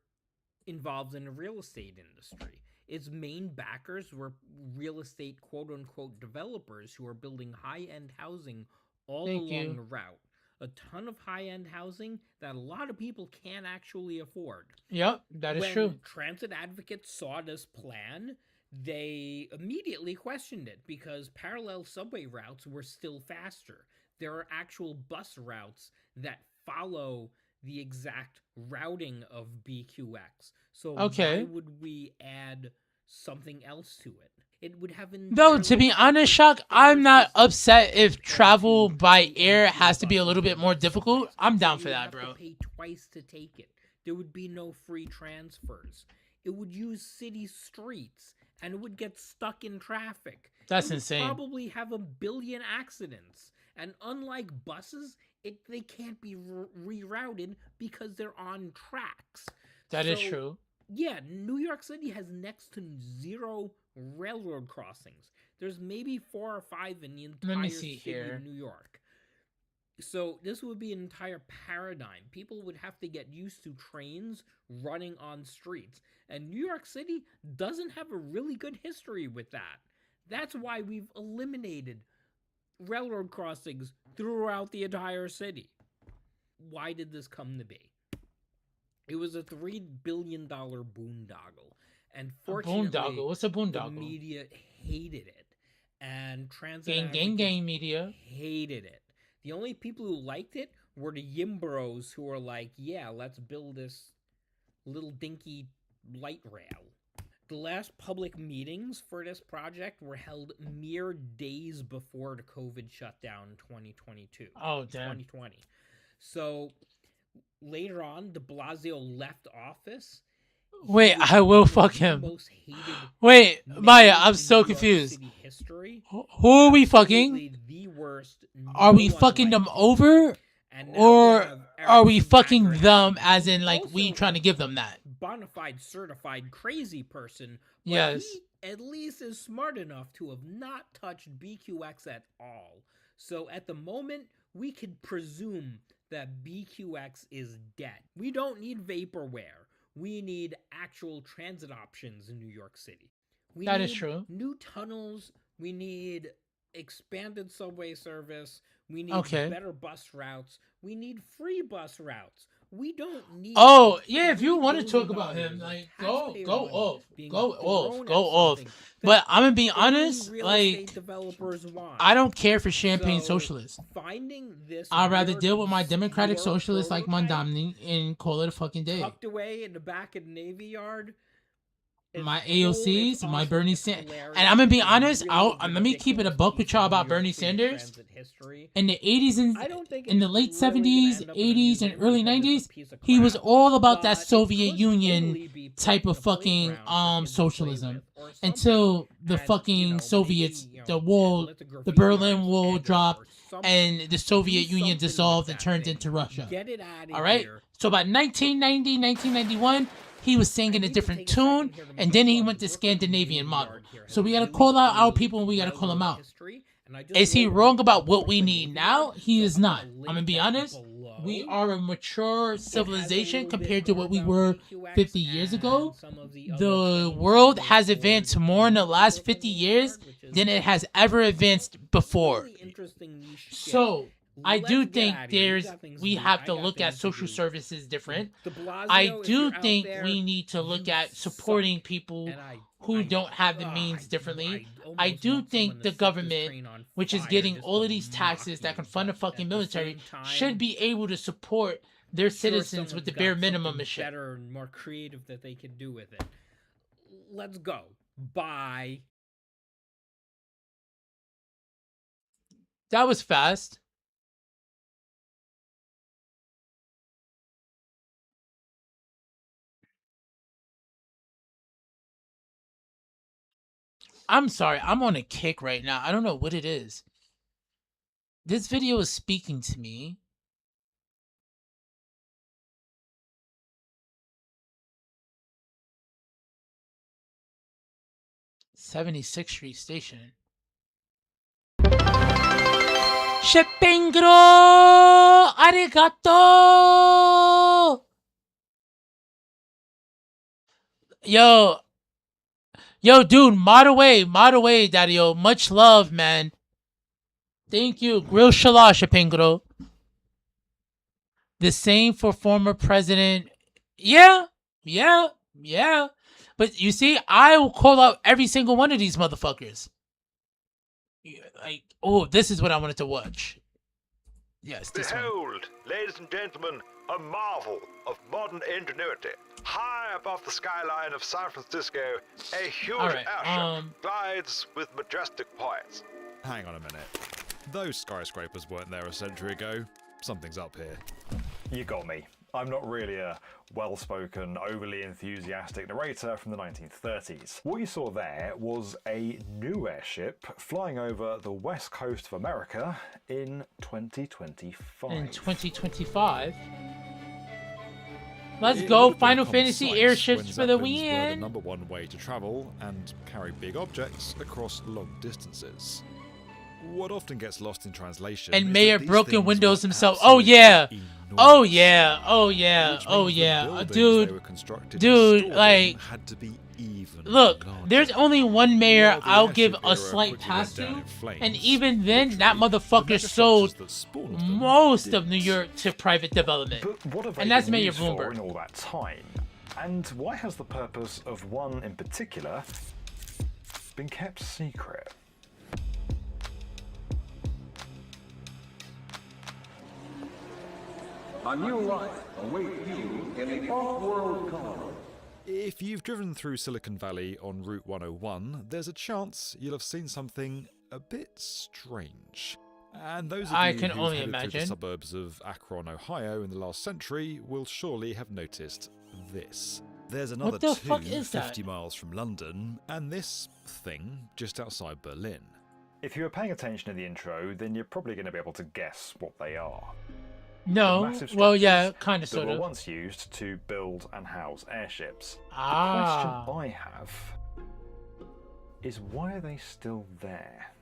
involved in the real estate industry. Its main backers were real estate quote-unquote developers who are building high-end housing all Thank along you. the route. A ton of high-end housing that a lot of people can't actually afford. Yep, that is When true. transit advocates saw this plan, they immediately questioned it because parallel subway routes were still faster. There are actual bus routes that follow the exact routing of BQX. So Okay. why would we add something else to it? It would have an Though, to be honest, Shock, I'm not upset if travel by air has to be a little bit more difficult. I'm down for that, bro. To pay twice to take it. There would be no free transfers. It would use city streets and it would get stuck in traffic. That's It would insane. Probably have 1 billion accidents. And unlike buses, they can't be rerouted because they're on tracks. That is So, true. Yeah, New York City has next to zero railroad crossings. There's maybe 4 or 5 in the entire Let me see city here. of New York. So this would be an entire paradigm. People would have to get used to trains running on streets. And New York City doesn't have a really good history with that. That's why we've eliminated railroad crossings throughout the entire city. Why did this come to be? It was a $3 billion boondoggle. And fortunately, Boondoggle? What's a the boondoggle? media hated it. And transit Gang, advocates media. hated it. The only people who liked it were the Yimbros who were like, yeah, let's build this little dinky light rail. The last public meetings for this project were held mere days before the COVID shutdown in 2022. Oh, damn. 2020. So later on, de Blasio left office. Wait, He was I will one of fuck the him. most hated Wait, Maya, mayors I'm in so New York confused. City history. Who are we fucking? Absolutely the worst. Are we No one fucking them liked him. over? And now we Or have are we Eric fucking Backer, them as in like also we trying to give them that? bona fide certified crazy person, but Yes. he at least is smart enough to have not touched BQX at all. So at the moment, we could presume that BQX is dead. We don't need vaporware. We need actual transit options in New York City. We That need is true. New tunnels. We need expanded subway service. We need Okay. better bus routes. We need free bus routes. We don't need. Oh, yeah, if you want to $3 talk billion about him, of like taxpayer go money off. being Go thrown off. at Go off. something But that I'm gonna be only honest, real like estate developers want. I don't care for champagne So, socialists. Finding this I'd rather weird, deal with my democratic obscure socialists like prototype Mondamni and call it a fucking day. tucked away in the back of the Navy Yard. is My cool, AOCs, it's my awesome, Bernie it's Sanders. hilarious, And I'm gonna be it's honest, really let me keep it a ridiculous buck with piece y'all of about New York Bernie City Sanders. transit history. In the 80s and I don't think in the it's late really 70s, gonna end up in a 80s, and museum early because it's a 90s, piece of he was crap. all about But that it Soviet could Union totally be put type in of a fucking playground for kids to play socialism with or something. until the And, fucking maybe, Soviets, the let wall, the the graffiti Berlin artists Wall tag it dropped, or something. and the Soviet Do Union something with dissolved and that turned thing. into Russia. Get it out of All right? here. So about 1990, 1991, he was singing a need to different take a second tune, here to and make then a he plug. went to Brooklyn Scandinavian Navy model. Yard here has So we gotta really call out our cool people and we gotta call them railroad out. history, and I just Is he wrote wrong about the what we Brooklyn need Navy now? Yard, He so is I'm not. gonna I'm link gonna be that honest. below. we are a mature civilization compared to what we were 50 years ago. The world has advanced more in the last 50 years than it has ever advanced before. So I do think we have to look at social services different. I do think we need to look at supporting people who don't have the means differently. I do think the government, which is getting all of these taxes that can fund the fucking military, should be able to support their citizens with the bare minimum and shit. Better and more creative that they can do with it. Let's go. Bye. That was fast. I'm sorry, I'm on a kick right now. I don't know what it is. This video is speaking to me. '76th Street Station. Shipping gro! Arigato! Yo, dude, mod away, daddy, yo. Much love, man. Thank you. Grill Shala, Shapingro. The same for former president. Yeah. But you see, I will call out every single one of these motherfuckers. Like, oh, this is what I wanted to watch. Yes, this one. Behold, ladies and gentlemen, a marvel of modern ingenuity. High above the skyline of San Francisco, a huge airship glides with majestic poise. Hang on a minute. Those skyscrapers weren't there a century ago. Something's up here. You got me. I'm not really a well-spoken, overly enthusiastic narrator from the 1930s. What you saw there was a new airship flying over the west coast of America in 2025. In 2025? Let's go, Final Fantasy airships for the win! The #1 way to travel and carry big objects across long distances. What often gets lost in translation and Mayor Broken Windows himself. Oh yeah, dude, like, look, there's only one mayor I'll give a slight pass to, and even then, that motherfucker sold most of New York to private development, and that's Mayor Bloomberg. In all that time, and why has the purpose of one in particular been kept secret? A new life awaits you in the off-world colony. If you've driven through Silicon Valley on Route 101, there's a chance you'll have seen something a bit strange. And those of you who've headed through the suburbs of Akron, Ohio in the last century will surely have noticed this. There's another two 50 miles from London, and this thing just outside Berlin. If you were paying attention in the intro, then you're probably going to be able to guess what they are. No, well, yeah, kind of, sort of. That were once used to build and house airships. The question I have is, why are they still there?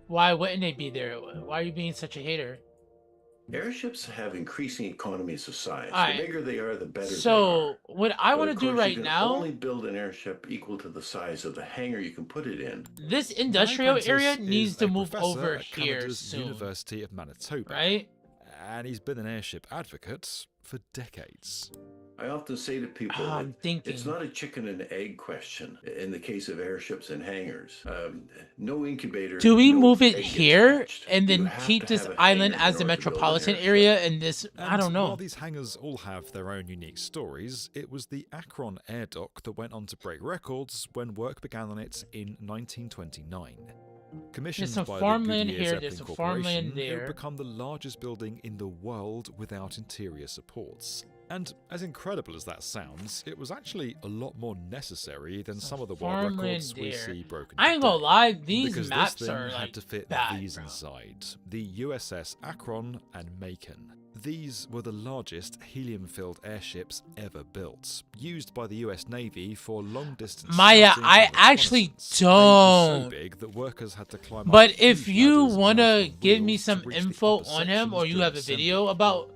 Why wouldn't they be there? Why are you being such a hater? Airships have increasing economies of size. Right. The bigger they are, the better so they are. What I want to do right now... You can only build an airship equal to the size of the hangar you can put it in. This industrial area needs to move over here soon. University of Manitoba. Right? And he's been an airship advocate for decades. I often say to people, it's not a chicken and egg question in the case of airships and hangars. No incubator. Do we move it here and then keep this island as the metropolitan area and this, I don't know. While these hangars all have their own unique stories, it was the Akron air dock that went on to break records when work began on it in 1929. Commissioned by the Goodyear Zeppelin Corporation, it would become the largest building in the world without interior supports. And as incredible as that sounds, it was actually a lot more necessary than some of the world records we see broken. I ain't gonna lie, these because maps this thing are had to fit bad, these inside: the USS Akron and Macon. These were the largest helium-filled airships ever built, used by the US Navy for long-distance. Maya, I actually don't. So big that workers had to climb but up if you want to give me some info on him, or you have a video about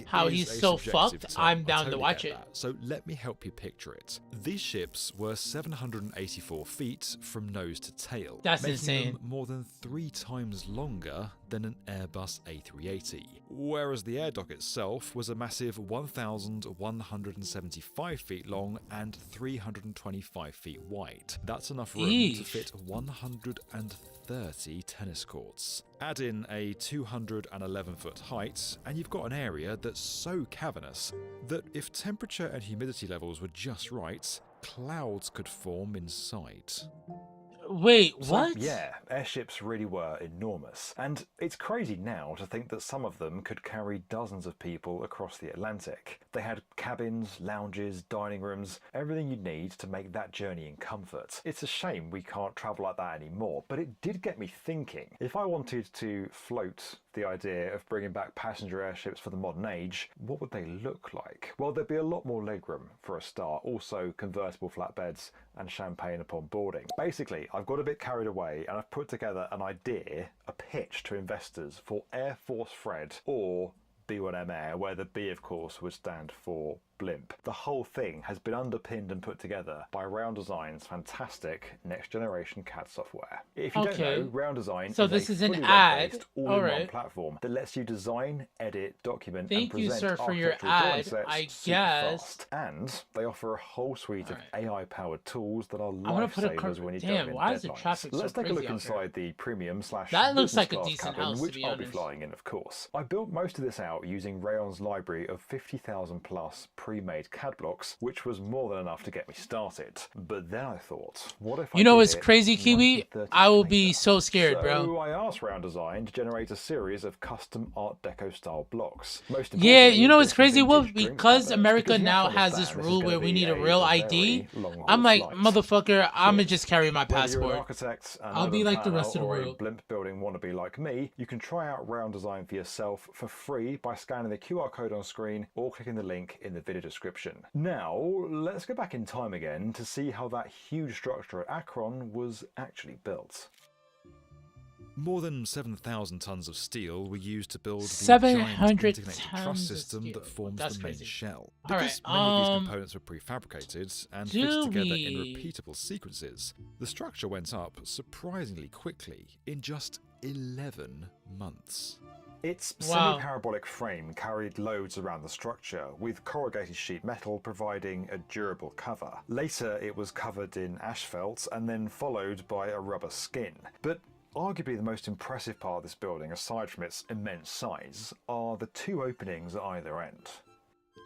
how he's so fucked, I'm down to watch it. So let me help you picture it. These ships were 784 feet from nose to tail. That's making insane. Them more than 3 times longer than an Airbus A380. Whereas the air dock itself was a massive 1,175 feet long and 325 feet wide. That's enough room to fit 130 tennis courts. Add in a 211-foot height, and you've got an area that's so cavernous that if temperature and humidity levels were just right, clouds could form inside. Wait, what? So, yeah, airships really were enormous. And it's crazy now to think that some of them could carry dozens of people across the Atlantic. They had cabins, lounges, dining rooms, everything you'd need to make that journey in comfort. It's a shame we can't travel like that anymore, but it did get me thinking. If I wanted to float the idea of bringing back passenger airships for the modern age, what would they look like? Well, there'd be a lot more legroom for a start, also convertible flatbeds and champagne upon boarding. Basically, I've got a bit carried away and I've put together an idea, a pitch to investors for Air Force Fred, or B1M Air, where the B of course would stand for blimp. The whole thing has been underpinned and put together by Round Design's fantastic next generation CAD software. If you don't know, Round Design is a fully web-based all-in-one platform that lets you design, edit, document and present architectural drawing sets super fast. And they offer a whole suite of AI-powered tools that are lifesavers when you don't in deadlines. Let's take a look inside the premium / that looks like a class decent cabin, house, which I'll be flying in, of course. I built most of this out using Rayon's library of 50,000 plus pre-made CAD blocks, which was more than enough to get me started. But then I thought, what if you know what's crazy, Kiwi? I will be so scared, bro. So I asked Round Design to generate a series of custom Art Deco style blocks. Yeah, you know what's crazy? Well, because America now has this rule where we need a real ID, I'm like, motherfucker, I'm gonna just carry my passport. I'll be like the rest of the world. Blimp building wannabe like me, you can try out Round Design for yourself for free by scanning the QR code on screen or clicking the link in the video description. Now, let's go back in time again to see how that huge structure at Akron was actually built. More than 7,000 tons of steel were used to build the 700 giant integrated truss system that forms the main shell. All because right, many of these components were prefabricated and fitted together in repeatable sequences, the structure went up surprisingly quickly in just 11 months. Its semi-parabolic frame carried loads around the structure, with corrugated sheet metal providing a durable cover. Later it was covered in asphalt and then followed by a rubber skin. But arguably the most impressive part of this building, aside from its immense size, are the 2 openings at either end.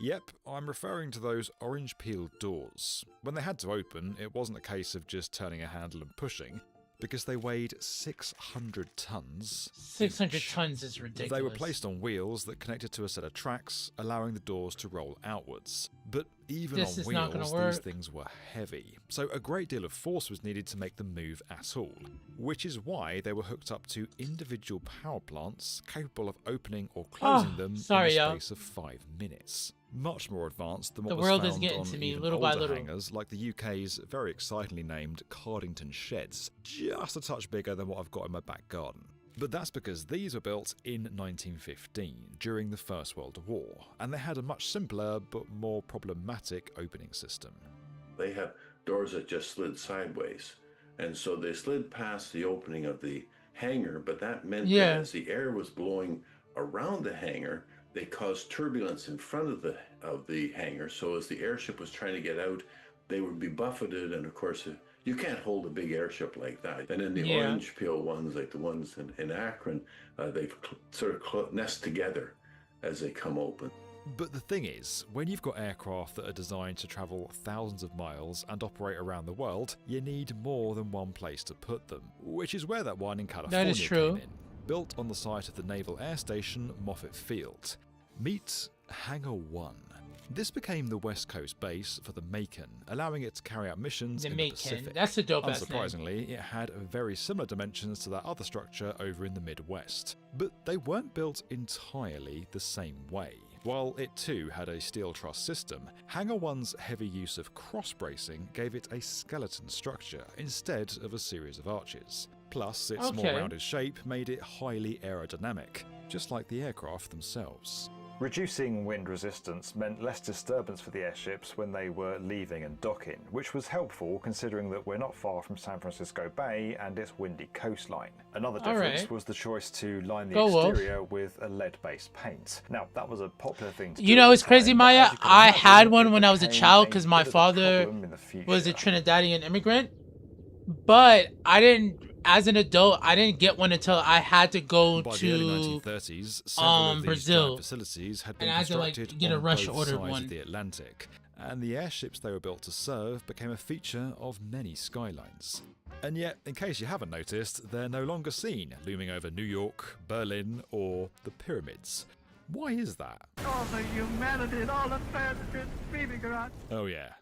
Yep, I'm referring to those orange peeled doors. When they had to open, it wasn't a case of just turning a handle and pushing, because they weighed 600 tons. 600 tons is ridiculous. They were placed on wheels that connected to a set of tracks, allowing the doors to roll outwards. But even on wheels, these things were heavy, so a great deal of force was needed to make them move at all, which is why they were hooked up to individual power plants capable of opening or closing them in the space of 5 minutes. Much more advanced than what was found on even older hangars like the UK's very excitingly named Cardington sheds, just a touch bigger than what I've got in my back garden. But that's because these were built in 1915, during the First World War, and they had a much simpler but more problematic opening system. They have doors that just slid sideways, and so they slid past the opening of the hangar, but that meant that as the air was blowing around the hangar, they caused turbulence in front of the hangar, so as the airship was trying to get out, they would be buffeted, and of course you can't hold a big airship like that. And in the orange peel ones, like the ones in Akron, they sort of nest together as they come open. But the thing is, when you've got aircraft that are designed to travel thousands of miles and operate around the world, you need more than one place to put them, which is where that one in California came in. Built on the site of the Naval Air Station, Moffett Field. Meet Hangar 1. This became the West Coast base for the Macon, allowing it to carry out missions in the Pacific. That's a dope-ass name. Unsurprisingly, it had very similar dimensions to that other structure over in the Midwest, but they weren't built entirely the same way. While it too had a steel truss system, Hangar 1's heavy use of cross-bracing gave it a skeleton structure instead of a series of arches. Plus, its more rounded shape made it highly aerodynamic, just like the aircraft themselves. Reducing wind resistance meant less disturbance for the airships when they were leaving and docking, which was helpful considering that we're not far from San Francisco Bay and its windy coastline. Another difference was the choice to line the exterior with a lead-based paint. Now, that was a popular thing to do. You know, it's crazy, Maya. I had one when I was a child because my father was a Trinidadian immigrant, but I didn't. As an adult, I didn't get one until I had to go By to the early 1930s, several of these Brazil, facilities had been and I had to constructed get a on rush both ordered sides one. of the Atlantic, and the airships they were built to serve became a feature of many skylines. And yet, in case you haven't noticed, they're no longer seen looming over New York, Berlin, or the pyramids. Why is that? All the humanity and all the passengers screaming around. Oh yeah,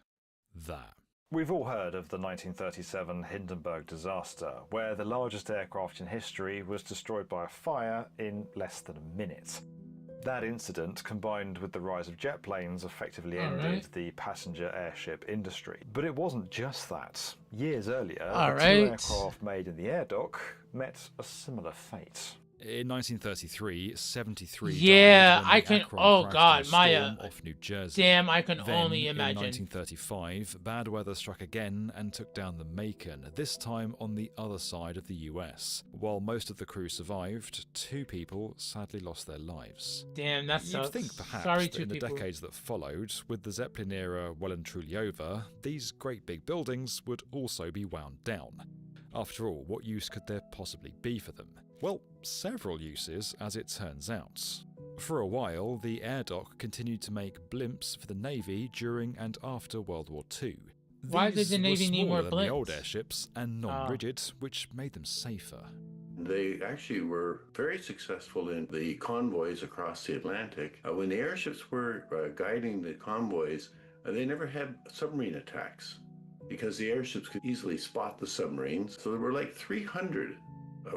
that. We've all heard of the 1937 Hindenburg disaster, where the largest aircraft in history was destroyed by a fire in less than a minute. That incident, combined with the rise of jet planes, effectively ended the passenger airship industry. But it wasn't just that. Years earlier, the two aircraft made in the air dock met a similar fate. In 1933, 73 yeah, died when I the can. Akron Oh crashed God, in a storm Maya. off New Jersey. Damn, I can Then, only imagine. In 1935, bad weather struck again and took down the Macon. This time on the other side of the US. While most of the crew survived, 2 people sadly lost their lives. Damn, that sucks. You'd think perhaps Sorry, that in the decades that followed, with the Zeppelin era well and truly over, these great big buildings would also be wound down. After all, what use could there possibly be for them? Well, several uses, as it turns out. For a while, the air dock continued to make blimps for the Navy during and after World War II. Why did the Navy need more blimps? Than the old blimps? airships and non-rigid, which made them safer. They actually were very successful in the convoys across the Atlantic. When the airships were guiding the convoys, they never had submarine attacks because the airships could easily spot the submarines. So there were like 300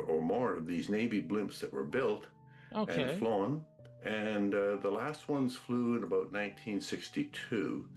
or more of these Navy blimps that were built and flown. And the last ones flew in about 1962.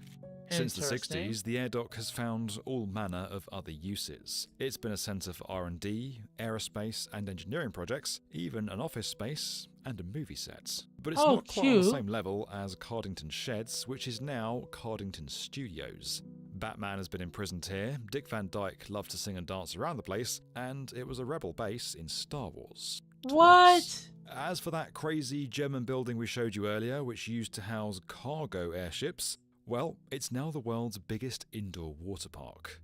Since the 60s, the air dock has found all manner of other uses. It's been a centre for R&D, aerospace and engineering projects, even an office space and a movie set. But it's not quite on the same level as Cardington Sheds, which is now Cardington Studios. Batman has been imprisoned here, Dick Van Dyke loved to sing and dance around the place, and it was a rebel base in Star Wars. What? As for that crazy German building we showed you earlier, which used to house cargo airships, well, it's now the world's biggest indoor water park.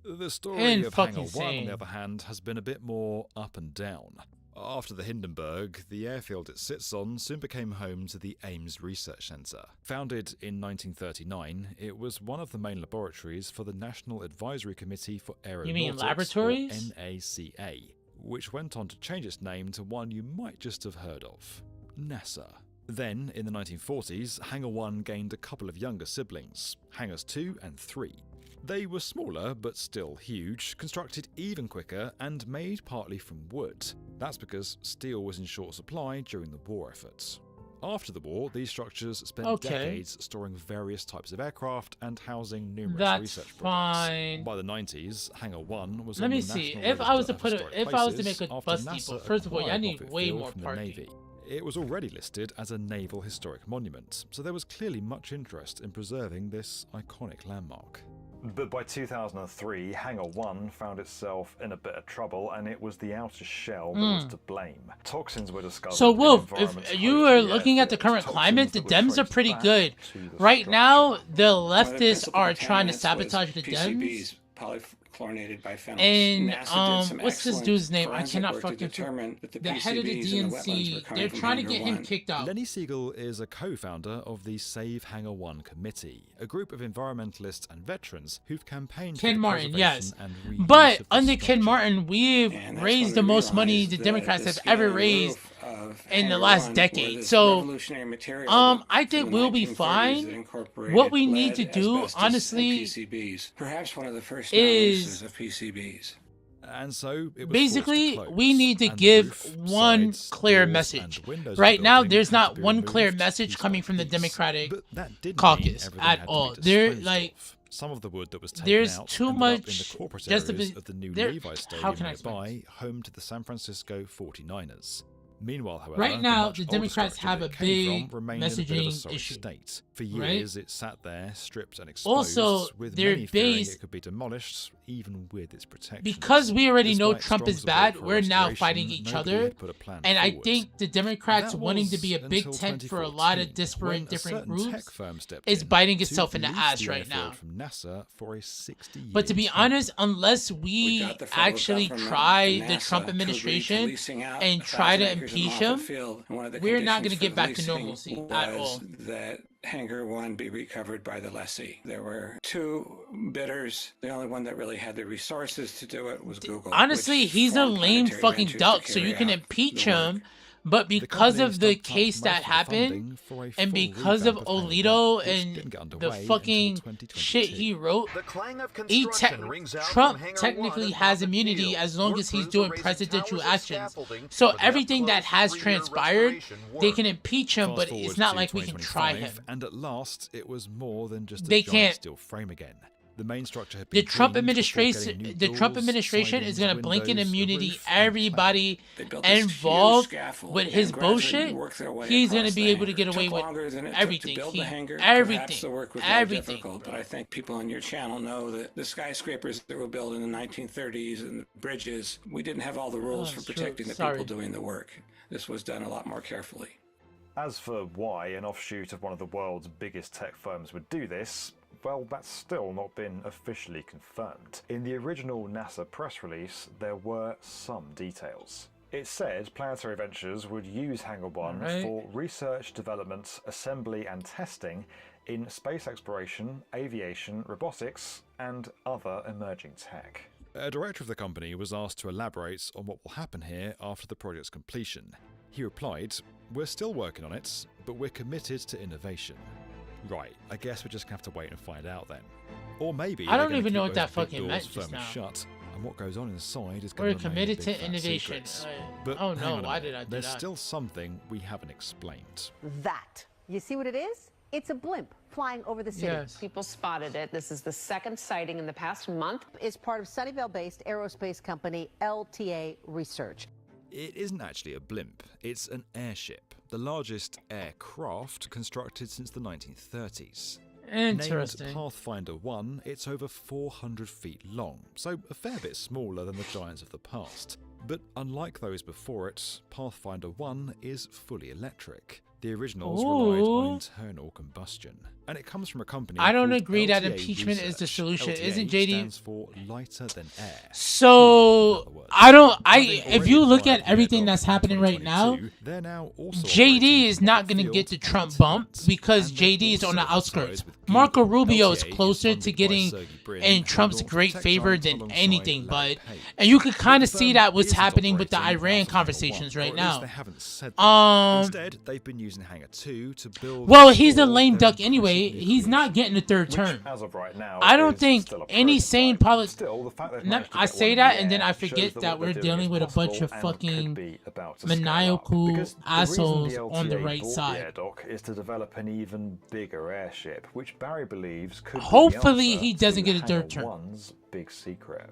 The story of Hangar 1, on the other hand, has been a bit more up and down. After the Hindenburg, the airfield it sits on soon became home to the Ames Research Centre. Founded in 1939, it was one of the main laboratories for the National Advisory Committee for Aeronautics, you mean laboratories? or NACA, which went on to change its name to one you might just have heard of, NASA. Then, in the 1940s, Hangar 1 gained a couple of younger siblings, Hangars 2 and 3. They were smaller, but still huge, constructed even quicker, and made partly from wood. That's because steel was in short supply during the war efforts. After the war, these structures spent decades storing various types of aircraft and housing numerous research projects. By the 90s, Hangar 1 was on the National Register if I was to make a after bus NASA depot, first of all, I acquired need Buffett way Field more from the parking. Navy. It was already listed as a Naval Historic Monument, so there was clearly much interest in preserving this iconic landmark. But by 2003, Hangar 1 found itself in a bit of trouble, and it was the outer shell that was to blame. Toxins were discovered. So, Wolf, if you are looking at the current climate, the Dems are pretty good. Right now, the leftists are trying to sabotage the Dems. Polychlorinated biphenyls. And what's this dude's name? I cannot fucking determine the head of the DNC. They're trying to get him kicked out. Lenny Siegel is a co-founder of the Save Hangar 1 Committee, a group of environmentalists and veterans who've campaigned Ken for the Martin, yes. preservation and reuse But of the under structure. Ken Martin, we've raised the most money the Democrats have ever raised in the last decade. So, I think we'll be fine. What we need to do, honestly, perhaps one of the first is of PCBs. And so it was basically we need to give one clear message. Right now, there's not one clear message coming from the Democratic caucus at all. They're like, some of the wood that was taken there's out too ended much. up in the corporate Just areas of the new there, Levi how Stadium can I explain nearby, home to the San Francisco 49ers. Meanwhile, however, right now the the Democrats have a big messaging issue. State. For years, it sat there, stripped and exposed. Also, with their many fearing base it could be demolished, even with its protection. Because we already know Trump is bad, we're now fighting each other. And I think the Democrats wanting to be a big tent for a lot of disparate different groups is biting itself in the ass right now. From NASA for a 60-year but to be honest, unless we actually try the Trump administration and try to impeach him, we're not going to get back to normalcy at all. That Hangar 1 be recovered by the lessee. There were 2 bidders. The only one that really had the resources to do it was Google. Honestly, he's a lame fucking duck, so you can impeach him. But because of the case that happened, and because of Alito and the fucking shit he wrote, Trump technically has immunity as long as he's doing presidential actions. So everything that has transpired, they can impeach him, but it's not like we can try him. And at last, it was more than just a They giant can't. steel frame again. The main structure had The been Trump cleaned before administration, getting the new Trump doors, administration is sidings, gonna blanket windows, immunity roof, and everybody involved with his bullshit. He's gonna be able to get away with everything. Everything. But I think people on your channel know that the skyscrapers that were built in the 1930s and the bridges, we didn't have all the rules for protecting the people doing the work. This was done a lot more carefully. As for why an offshoot of one of the world's biggest tech firms would do this, well, that's still not been officially confirmed. In the original NASA press release, there were some details. It said Planetary Ventures would use Hangar 1 for research, development, assembly and testing in space exploration, aviation, robotics, and other emerging tech. A director of the company was asked to elaborate on what will happen here after the project's completion. He replied, "We're still working on it, but we're committed to innovation." Right, I guess we're just going to have to wait and find out then. Or maybe I don't even know what that fucking meant just now. Shut, and what goes on inside is we're going to committed to innovation. But oh no, why did I do There's that? still something we haven't explained. That. You see what it is? It's a blimp flying over the city. Yes. People spotted it. This is the second sighting in the past month. It's part of Sunnyvale-based aerospace company LTA Research. It isn't actually a blimp, it's an airship, the largest aircraft constructed since the 1930s. Interesting. Named Pathfinder 1, it's over 400 feet long, so a fair bit smaller than the giants of the past. But unlike those before it, Pathfinder 1 is fully electric. The originals relied on internal combustion. And it comes from a company I don't called agree that LTA impeachment is the Research. solution. LTA Isn't JD stands for lighter than air. So if you look at everything that's happening right now, JD is not going to get the Trump bump because JD is on the outskirts. Marco Rubio is closer to getting in Trump's great favor than anything, bud. And you could kind of see that what's happening with the Iran conversations right now. Instead, they've been using Hangar 2 to build. Well, he's a lame duck anyway. He's not getting a third term. As of right now, I don't think any sane Still, the fact they've politician. managed to I get say one that in and then the I air forget shows that what we're they're doing dealing is with a bunch of possible and could fucking be about to scale up. maniacal Because the reason assholes the on the LTA right bought the side. air dock is to develop an even bigger airship, which Barry believes could Hopefully be the he answer doesn't to get a third Hangar term. 1's big secret.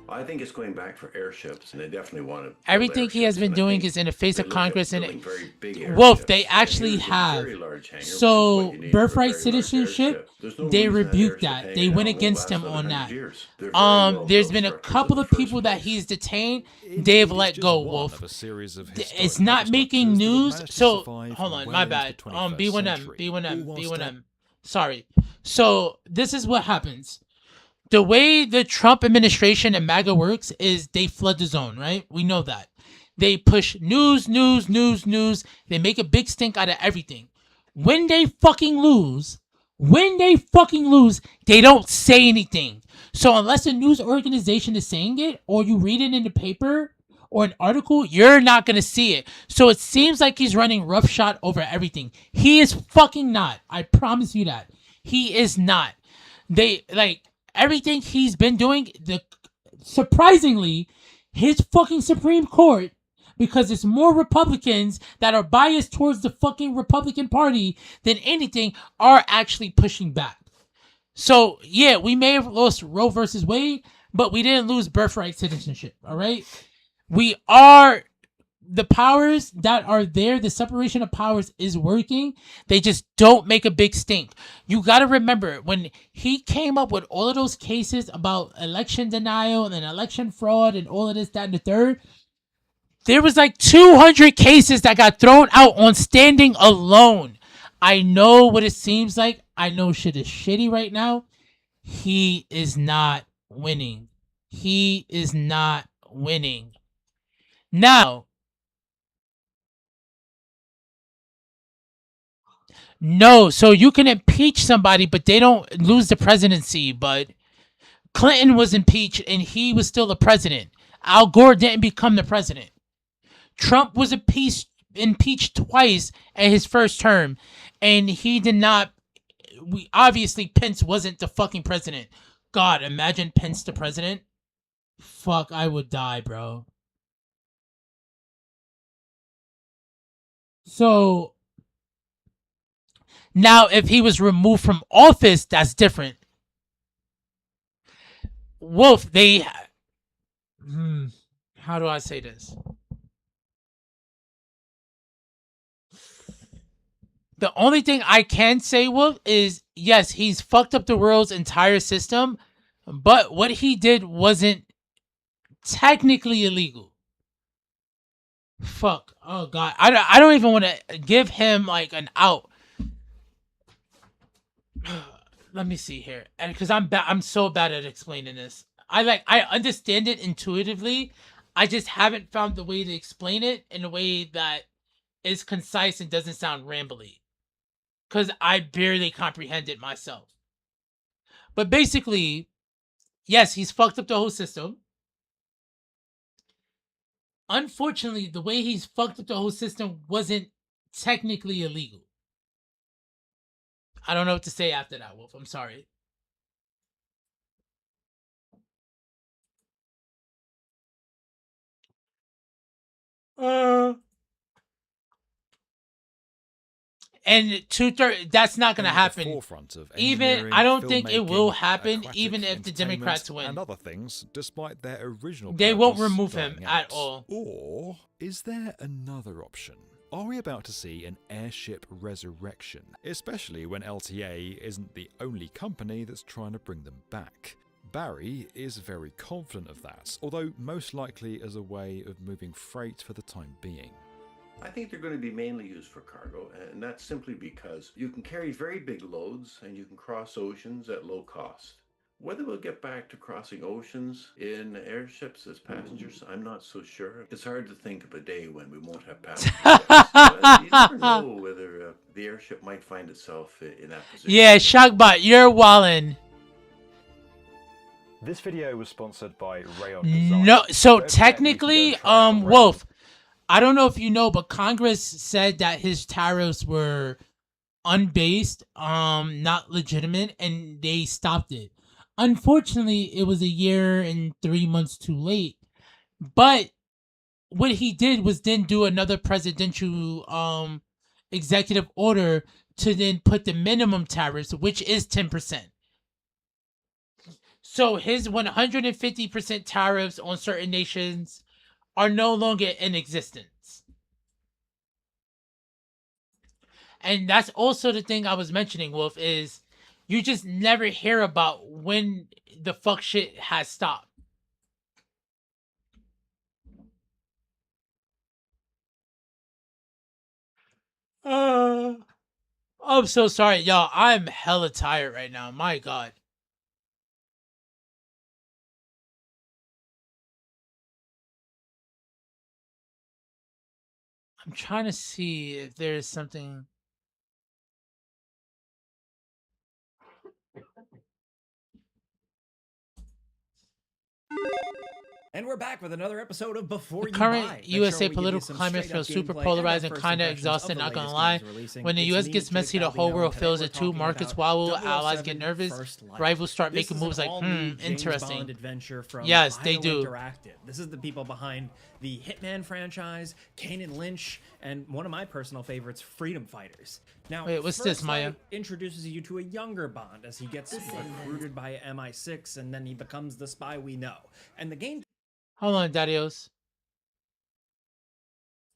I think it's going back for airships, and they definitely want to. Everything he has been doing is in the face of Congress, and airships. Wolf, they actually have. very large hangar, which is So what you need for a birthright very large citizenship, airship. There's no they reason that rebuked airship that. hanging They out went won't against last him another on 100 that. years. They're very well There's built been a structures couple in of the people first that place. he's detained. They've let go, Wolf. It's not making news. So hold on, my bad. B1M. Sorry. So this is what happens. The way the Trump administration and MAGA works is they flood the zone, right? We know that. They push news. They make a big stink out of everything. When they fucking lose, they don't say anything. So unless a news organization is saying it, or you read it in the paper, or an article, you're not going to see it. So it seems like he's running roughshod over everything. He is fucking not. I promise you that. He is not. They, like, everything he's been doing, surprisingly, his fucking Supreme Court, because it's more Republicans that are biased towards the fucking Republican Party than anything, are actually pushing back. So, yeah, we may have lost Roe versus Wade, but we didn't lose birthright citizenship, all right? We are, the powers that are there, the separation of powers is working. They just don't make a big stink. You got to remember, when he came up with all of those cases about election denial and election fraud and all of this, that, and the third, there was like 200 cases that got thrown out on standing alone. I know what it seems like. I know shit is shitty right now. He is not winning. He is not winning. Now, no, so you can impeach somebody, but they don't lose the presidency. But Clinton was impeached, and he was still the president. Al Gore didn't become the president. Trump was impeached twice at his first term, and he did not. Obviously, Pence wasn't the fucking president. God, imagine Pence the president. Fuck, I would die, bro. So, now if he was removed from office, that's different. Wolf, how do I say this? The only thing I can say, Wolf, is yes, he's fucked up the world's entire system, but what he did wasn't technically illegal. Fuck. Oh, God. I don't even want to give him, like, an out. Let me see here. And because I'm so bad at explaining this. I understand it intuitively. I just haven't found the way to explain it in a way that is concise and doesn't sound rambly. Because I barely comprehend it myself. But basically, yes, he's fucked up the whole system. Unfortunately, the way he's fucked up the whole system wasn't technically illegal. I don't know what to say after that, Wolf. I'm sorry. And that's not going to happen. Even I don't think it will happen, even if the Democrats win. And other things, despite their original they won't remove him at all. Or is there another option? Are we about to see an airship resurrection? Especially when LTA isn't the only company that's trying to bring them back. Barry is very confident of that, although most likely as a way of moving freight for the time being. I think they're going to be mainly used for cargo, and that's simply because you can carry very big loads and you can cross oceans at low cost. Whether we'll get back to crossing oceans in airships as passengers, I'm not so sure. It's hard to think of a day when we won't have passengers. But you never know whether the airship might find itself in that position. Yeah, Shockbot, you're wallin'. This video was sponsored by Rayon Design. No, so technically, Wolf, I don't know if you know, but Congress said that his tariffs were unbased, not legitimate, and they stopped it. Unfortunately, it was a year and 3 months too late. But what he did was then do another presidential executive order to then put the minimum tariffs, which is 10%. So his 150% tariffs on certain nations are no longer in existence. And that's also the thing I was mentioning, Wolf, is you just never hear about when the fuck shit has stopped. I'm so sorry, y'all. I'm hella tired right now. My God. I'm trying to see if there's something. And we're back with another episode of Before The You current Buy. USA political climate feels super polarized and kind of exhausted, not gonna lie. When the US gets messy, the whole world feels it too. Markets wobble, allies get nervous, rivals start making moves like, interesting. Yes, they do. This is the people behind the Hitman franchise, Kane and Lynch, and one of my personal favorites, Freedom Fighters. Now, wait, what's this, Maya? Introduces you to a younger Bond as he gets recruited by MI6, and then he becomes the spy we know. And the game... Hold on, Dadios.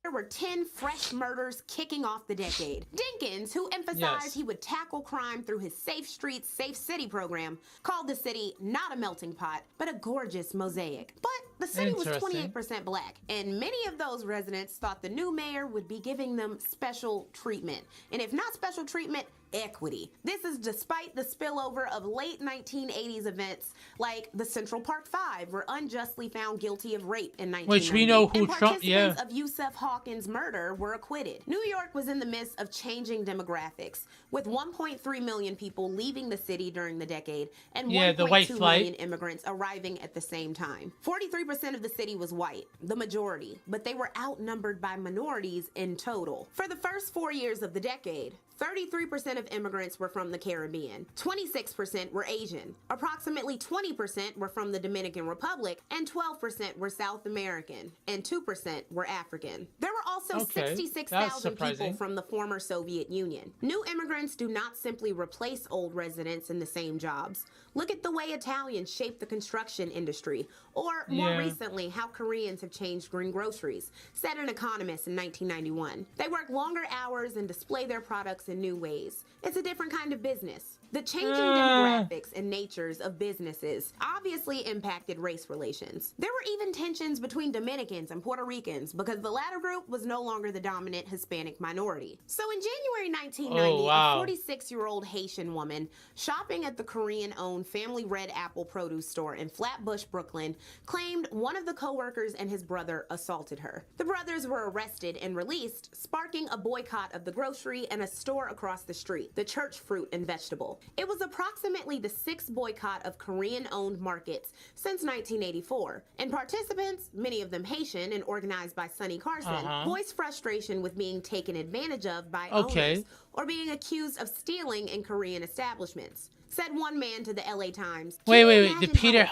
There were 10 fresh murders kicking off the decade. Dinkins, who emphasized he would tackle crime through his Safe Streets, Safe City program, called the city not a melting pot, but a gorgeous mosaic. But the city was 28% black, and many of those residents thought the new mayor would be giving them special treatment. And if not special treatment, equity. This is despite the spillover of late 1980s events like the Central Park Five were unjustly found guilty of rape in 1990. Which we know who and Trump, participants of Yusuf Hawkins' murder were acquitted. New York was in the midst of changing demographics, with 1.3 million people leaving the city during the decade and 1.2 million immigrants arriving at the same time. 43% of the city was white, the majority, but they were outnumbered by minorities in total. For the first 4 years of the decade, 33% of immigrants were from the Caribbean, 26% were Asian, approximately 20% were from the Dominican Republic, and 12% were South American, and 2% were African. There were also 66,000 people from the former Soviet Union. New immigrants do not simply replace old residents in the same jobs. Look at the way Italians shaped the construction industry, or more recently, how Koreans have changed green groceries, said an economist in 1991. They work longer hours and display their products in new ways. It's a different kind of business. The changing demographics and natures of businesses obviously impacted race relations. There were even tensions between Dominicans and Puerto Ricans because the latter group was no longer the dominant Hispanic minority. So in January 1990, a 46-year-old Haitian woman shopping at the Korean-owned Family Red Apple produce store in Flatbush, Brooklyn, claimed one of the co-workers and his brother assaulted her. The brothers were arrested and released, sparking a boycott of the grocery and a store across the street, the Church Fruit and Vegetable. It was approximately the 6th boycott of Korean-owned markets since 1984, and participants, many of them Haitian and organized by Sonny Carson, voiced frustration with being taken advantage of by owners or being accused of stealing in Korean establishments. Said one man to the LA Times. Wait, the Peter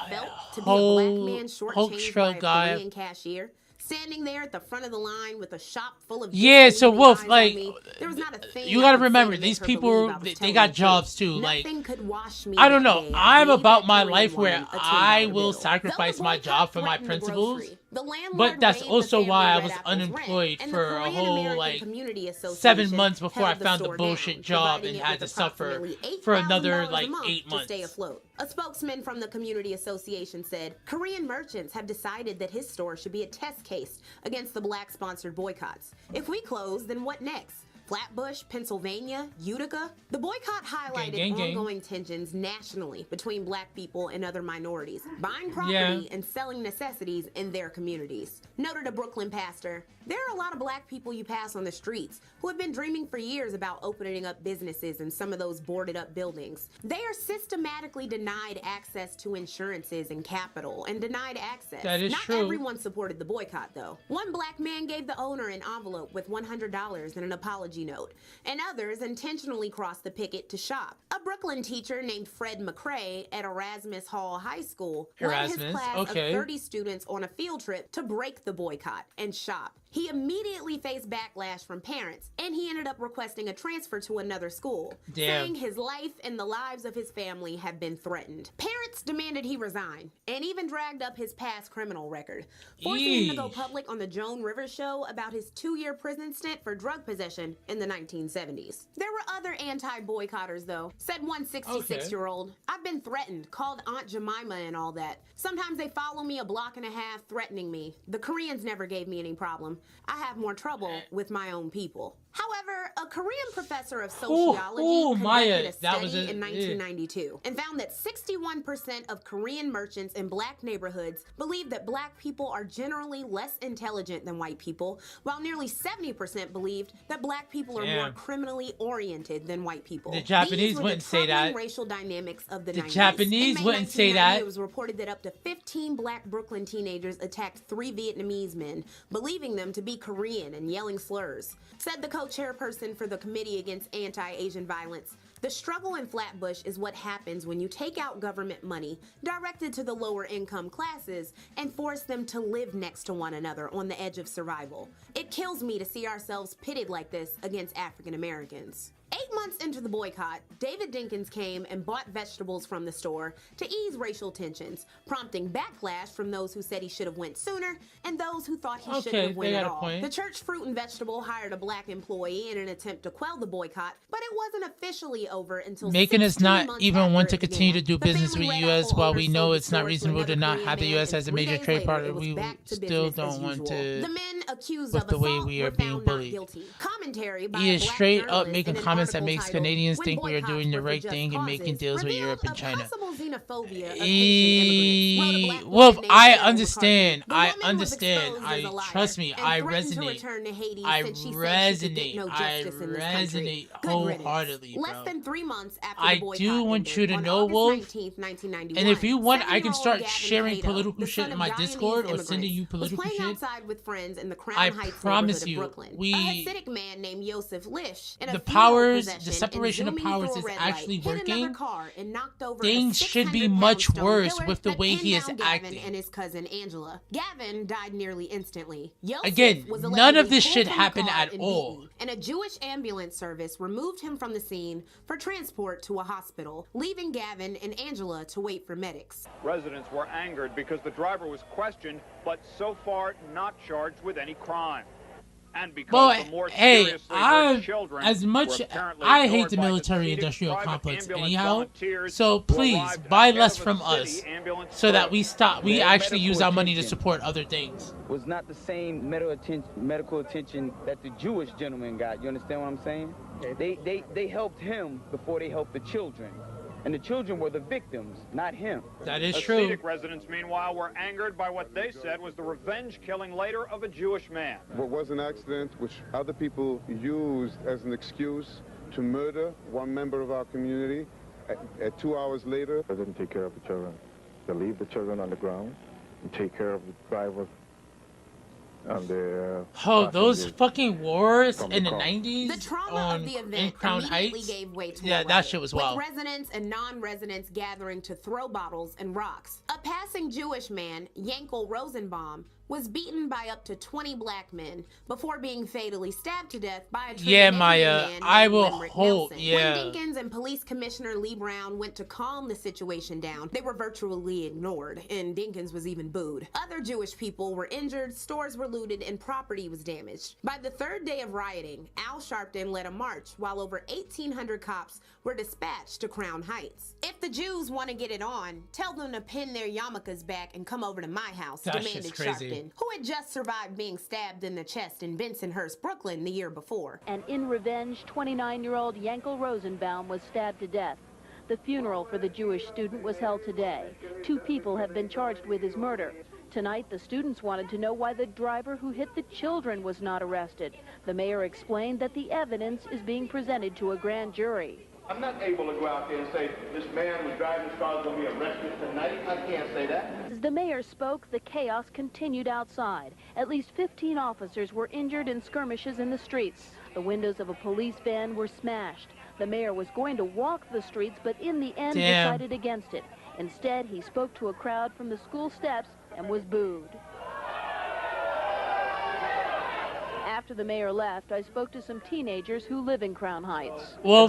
Hochschild guy. Korean cashier? Standing there at the front of the line with a shop full of so Wolf, like, there was not a thing you gotta remember, these people, they got jobs too. Like, I don't know. I'm about my life where I will sacrifice my job for my principles. But that's also why I was unemployed for a whole, like, 7 months before I found the bullshit job and had to suffer for another, like, 8 months. To stay afloat. A spokesman from the community association said, Korean merchants have decided that his store should be a test case against the black-sponsored boycotts. If we close, then what next? Flatbush, Pennsylvania, Utica? The boycott highlighted ongoing tensions nationally between black people and other minorities, buying property and selling necessities in their communities. Noted a Brooklyn pastor, there are a lot of black people you pass on the streets who have been dreaming for years about opening up businesses in some of those boarded up buildings. They are systematically denied access to insurances and capital and denied access. That is true. Not everyone supported the boycott though. One black man gave the owner an envelope with $100 and an apology note, and others intentionally crossed the picket to shop. A Brooklyn teacher named Fred McCrae at Erasmus Hall High School led his class of 30 students on a field trip to break the boycott and shop. He immediately faced backlash from parents, and he ended up requesting a transfer to another school, saying his life and the lives of his family have been threatened. Parents demanded he resign, and even dragged up his past criminal record, forcing him to go public on the Joan Rivers show about his 2-year prison stint for drug possession in the 1970s. There were other anti-boycotters, though. Said one 66-year-old, I've been threatened, called Aunt Jemima and all that. Sometimes they follow me a block and a half, threatening me. The Koreans never gave me any problem. I have more trouble with my own people. However, a Korean professor of sociology conducted a study in 1992 and found that 61% of Korean merchants in black neighborhoods believe that black people are generally less intelligent than white people, while nearly 70% believed that black people are more criminally oriented than white people. The Japanese wouldn't say that. Racial dynamics of the 90s. Japanese wouldn't say that. It was reported that up to 15 black Brooklyn teenagers attacked 3 Vietnamese men, believing them to be Korean and yelling slurs. Said the co-chairperson for the Committee Against Anti-Asian Violence, the struggle in Flatbush is what happens when you take out government money directed to the lower income classes and force them to live next to one another on the edge of survival. It kills me to see ourselves pitted like this against African Americans. 8 months into the boycott, David Dinkins came and bought vegetables from the store to ease racial tensions, prompting backlash from those who said he should have went sooner and those who thought he shouldn't have went at all. The Church Fruit and Vegetable hired a black employee in an attempt to quell the boycott, but it wasn't officially over until making us not even want to continue to do business with the U.S. while we know it's not reasonable to not have the U.S. as a major trade partner. We still don't want to. The men accused with of the way we are being bullied. He is straight up making comments that makes Canadians think we are doing the right thing and making deals with Europe and China. Well, I understand. Trust me. I resonate wholeheartedly, bro. Less than 3 months after I the boycott do want ended, you to on know, August Wolf. 19th, 1991, And if you want, I can 7-year-old start Gavin sharing Cato, political the shit son in of my Guyanese Discord or sending you immigrants, political was playing shit. outside with friends in the Crown I Heights promise neighborhood you, of Brooklyn. we- A Hasidic man named Yosef Lish, in a The female powers, possession the separation of and zooming powers through a is red actually light, hit another working. car and knocked over Things a should be 600-pound much stone worse pillar with the that way pinned he is down Gavin acting. and his cousin Angela. Gavin died nearly instantly. Yosef Again, was none of allegedly this pulled shit from the happened car at and all. beaten, and a Jewish ambulance service removed him from the scene for transport to a hospital, leaving Gavin and Angela to wait for medics. Residents were angered because the driver was questioned, but so far not charged with any crime. And because Well, the more hey, seriously hurt children as much were apparently I hate ignored the by military-industrial Hasidic complex private anyhow. volunteers So who please arrived buy ahead less of a from city us, ambulance so that first. we stop. We Their actually use our money to medical support other things. was not the same medical attention that the Jewish gentleman got. You understand what I'm saying? They helped him before they helped the children. And the children were the victims, not him. That is true. Hasidic residents, meanwhile, were angered by what they said was the revenge killing later of a Jewish man. What was an accident which other people used as an excuse to murder one member of our community. 2 hours later, they didn't take care of the children. They leave the children on the ground and take care of the driver and the those fucking wars in the car. 90s The trauma on of the in event Crown immediately Heights. gave way to Yeah, a that riot, shit was with wild. residents and non-residents gathering to throw bottles and rocks. A passing Jewish man, Yankel Rosenbaum, was beaten by up to 20 black men before being fatally stabbed to death by a Yeah, Trinidadian Maya, man I named will Limerick hold. Nelson. Yeah. When Dinkins and Police Commissioner Lee Brown went to calm the situation down, they were virtually ignored, and Dinkins was even booed. Other Jewish people were injured, stores were looted, and property was damaged. By the third day of rioting, Al Sharpton led a march while over 1,800 cops were dispatched to Crown Heights. If the Jews want to get it on, tell them to pin their yarmulkes back and come over to my house, That demanded shit's crazy. Sharpton, who had just survived being stabbed in the chest in Bensonhurst, Brooklyn the year before. And in revenge, 29-year-old Yankel Rosenbaum was stabbed to death. The funeral for the Jewish student was held today. 2 people have been charged with his murder. Tonight, the students wanted to know why the driver who hit the children was not arrested. The mayor explained that the evidence is being presented to a grand jury. I'm not able to go out there and say, this man who's driving this car is going to be arrested tonight. I can't say that. As the mayor spoke, the chaos continued outside. At least 15 officers were injured in skirmishes in the streets. The windows of a police van were smashed. The mayor was going to walk the streets, but in the end decided against it. Instead, he spoke to a crowd from the school steps and was booed. After the mayor left, I spoke to some teenagers who live in Crown Heights. Well,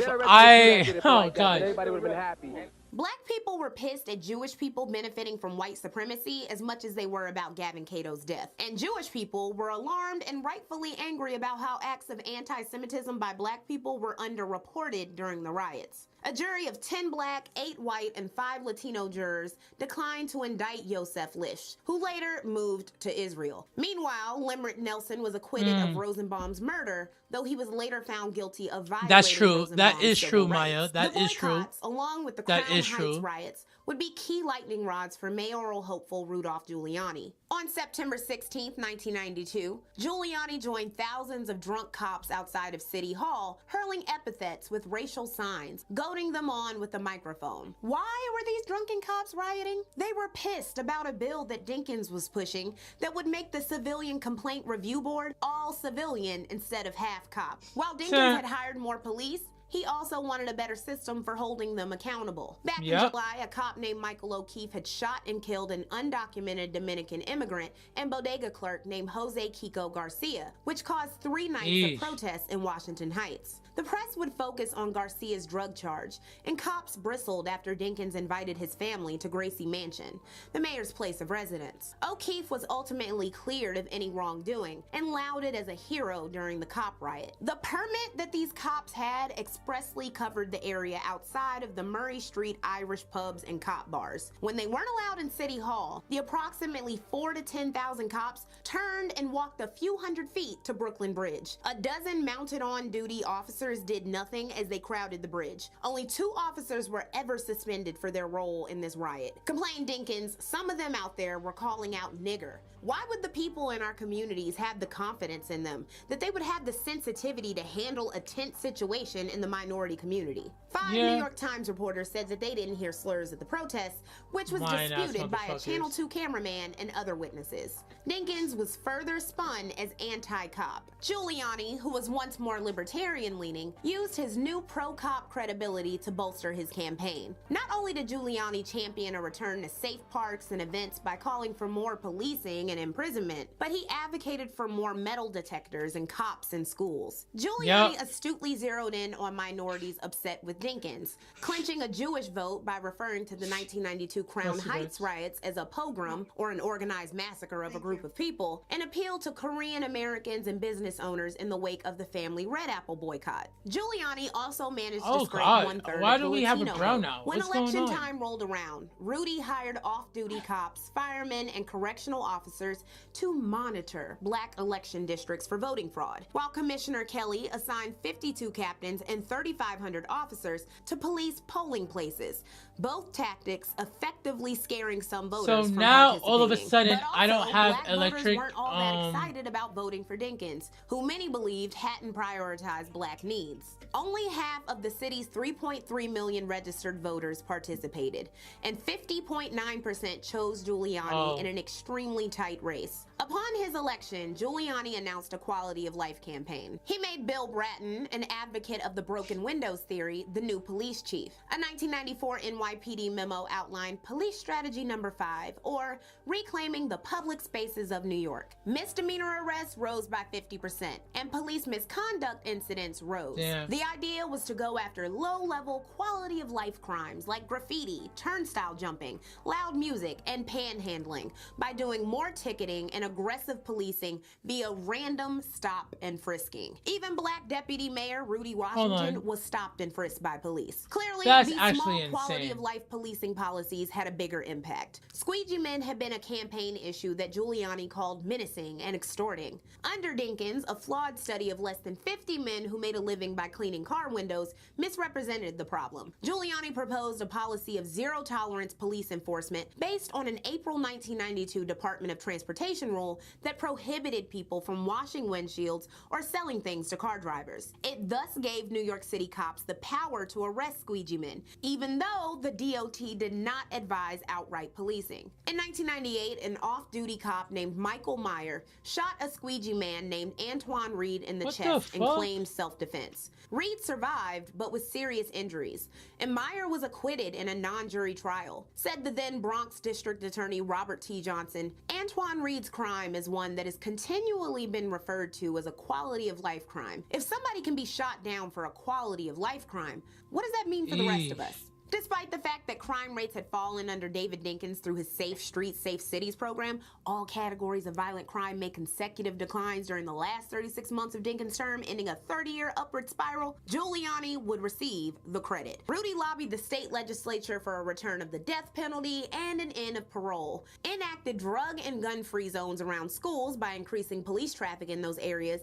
oh god. Everybody would have been happy. Black people were pissed at Jewish people benefiting from white supremacy as much as they were about Gavin Cato's death. And Jewish people were alarmed and rightfully angry about how acts of anti-Semitism by Black people were underreported during the riots. A jury of 10 Black, 8 white, and 5 Latino jurors declined to indict Yosef Lish, who later moved to Israel. Meanwhile, Limerick Nelson was acquitted of Rosenbaum's murder, though he was later found guilty of violating That's true. Rosenbaum's That is civil true, rights. Maya. That The is true. boycotts, along with the Crown Heights riots, would be key lightning rods for mayoral hopeful Rudolph Giuliani. On September 16, 1992, Giuliani joined thousands of drunk cops outside of City Hall, hurling epithets with racial signs, goading them on with a microphone. Why were these drunken cops rioting? They were pissed about a bill that Dinkins was pushing that would make the Civilian Complaint Review Board all civilian instead of half cop. While Dinkins had hired more police, he also wanted a better system for holding them accountable. Back in July, a cop named Michael O'Keefe had shot and killed an undocumented Dominican immigrant and bodega clerk named Jose Kiko Garcia, which caused 3 nights of protests in Washington Heights. The press would focus on Garcia's drug charge, and cops bristled after Dinkins invited his family to Gracie Mansion, the mayor's place of residence. O'Keefe was ultimately cleared of any wrongdoing and lauded as a hero during the cop riot. The permit that these cops had expressly covered the area outside of the Murray Street Irish pubs and cop bars. When they weren't allowed in City Hall, the approximately 4,000 to 10,000 cops turned and walked a few hundred feet to Brooklyn Bridge. A dozen mounted on-duty officers did nothing as they crowded the bridge. Only 2 officers were ever suspended for their role in this riot. Complained Dinkins, some of them out there were calling out nigger. Why would the people in our communities have the confidence in them that they would have the sensitivity to handle a tense situation in the minority community? 5 New York Times reporters said that they didn't hear slurs at the protests, which was disputed by a Channel 2 cameraman and other witnesses. Dinkins was further spun as anti-cop. Giuliani, who was once more libertarian-leaning, used his new pro-cop credibility to bolster his campaign. Not only did Giuliani champion a return to safe parks and events by calling for more policing and imprisonment, but he advocated for more metal detectors and cops in schools. Giuliani astutely zeroed in on minorities upset with Dinkins, clinching a Jewish vote by referring to the 1992 Crown Heights riots as a pogrom, or an organized massacre of a group of people, and appealed to Korean Americans and business owners in the wake of the family Red Apple boycott. Giuliani also managed to scrape 1/3 Why of do the we have a Latino brown vote. now? When What's election going on? time rolled around, Rudy hired off-duty cops, firemen, and correctional officers to monitor Black election districts for voting fraud, while Commissioner Kelly assigned 52 captains and 3,500 officers to police polling places, both tactics effectively scaring some voters So from now all of a participating. sudden But also, I don't have Black electric. voters weren't all that excited about voting for Dinkins, who many believed hadn't prioritized Black needs. Only half of the city's 3.3 million registered voters participated, and 50.9% chose Giuliani in an extremely tight race. Upon his election, Giuliani announced a quality of life campaign. He made Bill Bratton, an advocate of the broken windows theory, the new police chief. A 1994 NYPD memo outlined Police Strategy Number 5, or reclaiming the public spaces of New York. Misdemeanor arrests rose by 50%, and police misconduct incidents rose. The idea was to go after low-level quality of life crimes like graffiti, turnstile jumping, loud music, and panhandling by doing more ticketing and aggressive policing via random stop and frisking. Even Black Deputy Mayor Rudy Washington was stopped and frisked by police. Clearly, That's these actually small quality insane. of life policing policies had a bigger impact. Squeegee men had been a campaign issue that Giuliani called menacing and extorting. Under Dinkins, a flawed study of less than 50 men who made a living by cleaning car windows misrepresented the problem. Giuliani proposed a policy of zero-tolerance police enforcement based on an April 1992 Department of Transportation rule that prohibited people from washing windshields or selling things to car drivers. It thus gave New York City cops the power to arrest squeegee men, even though the DOT did not advise outright policing. In 1998, an off-duty cop named Michael Meyer shot a squeegee man named Antoine Reed in the chest and claimed self-defense. Reed survived, but with serious injuries, and Meyer was acquitted in a non-jury trial. Said the then Bronx District Attorney Robert T. Johnson, Antoine Reed's crime is one that has continually been referred to as a quality of life crime. If somebody can be shot down for a quality of life crime, what does that mean for the rest of us? Despite the fact that crime rates had fallen under David Dinkins through his Safe Streets, Safe Cities program, all categories of violent crime made consecutive declines during the last 36 months of Dinkins' term, ending a 30-year upward spiral, Giuliani would receive the credit. Rudy lobbied the state legislature for a return of the death penalty and an end of parole, enacted drug and gun-free zones around schools by increasing police traffic in those areas,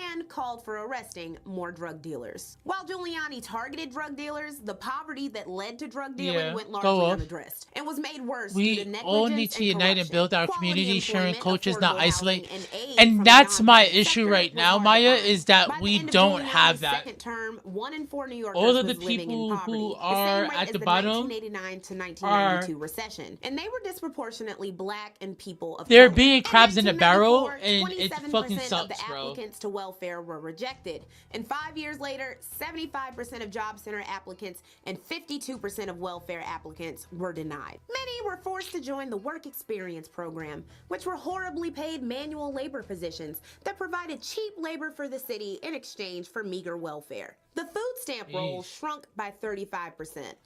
and called for arresting more drug dealers. While Giuliani targeted drug dealers, the poverty that led to drug dealing went largely unaddressed and was made worse due to negligence all need to unite and build our community, sharing cultures, not isolate. And that's my issue right now, Maya, is that we don't have that. Term, 1 in 4 New Yorkers all of the was living people in poverty, who are at the bottom 1989 to 1992 recession, and they were disproportionately black and people of they're color. being crabs in a barrel, and it 27% fucking of sucks, the bro. applicants to welfare were rejected, and 5 years later, 75% of job center applicants and 52% of welfare applicants were denied. Many were forced to join the work experience program, which were horribly paid manual labor positions that provided cheap labor for the city in exchange for meager welfare. The food stamp roll shrunk by 35%.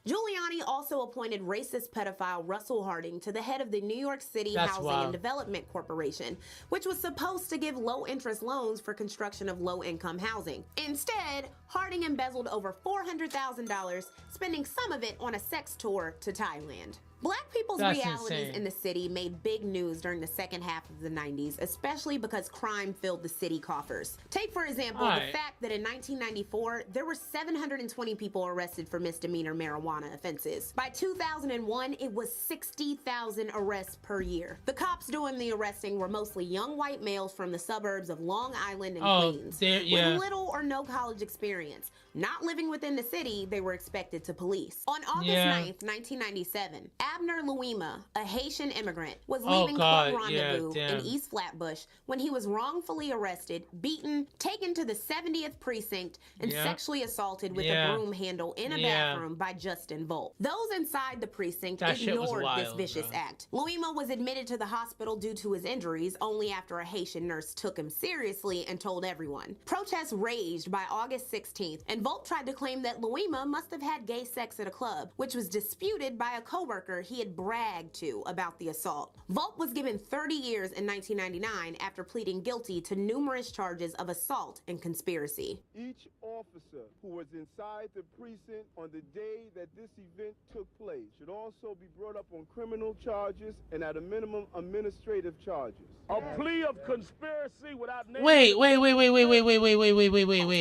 Giuliani also appointed racist pedophile Russell Harding to the head of the New York City Housing and Development Corporation, which was supposed to give low-interest loans for construction of low-income housing. Instead, Harding embezzled over $400,000, spending some of it on a sex tour to Thailand. Black people's realities in the city made big news during the second half of the 90s, especially because crime filled the city coffers. Take, for example, the fact that in 1994, there were 720 people arrested for misdemeanor marijuana offenses. By 2001, it was 60,000 arrests per year. The cops doing the arresting were mostly young white males from the suburbs of Long Island and Queens, with little or no college experience. Not living within the city, they were expected to police. On August 9th, 1997, Abner Louima, a Haitian immigrant, was leaving Club Rendezvous in East Flatbush when he was wrongfully arrested, beaten, taken to the 70th precinct, and sexually assaulted with a broom handle in a bathroom by Justin Volt. Those inside the precinct ignored this vicious act. Louima was admitted to the hospital due to his injuries only after a Haitian nurse took him seriously and told everyone. Protests raged by August 16th, and Volt tried to claim that Louima must have had gay sex at a club, which was disputed by a coworker he had bragged to about the assault. Volt was given 30 years in 1999 after pleading guilty to numerous charges of assault and conspiracy. Each officer who was inside the precinct on the day that this event took place should also be brought up on criminal charges and at a minimum administrative charges. A plea of conspiracy without name. Wait.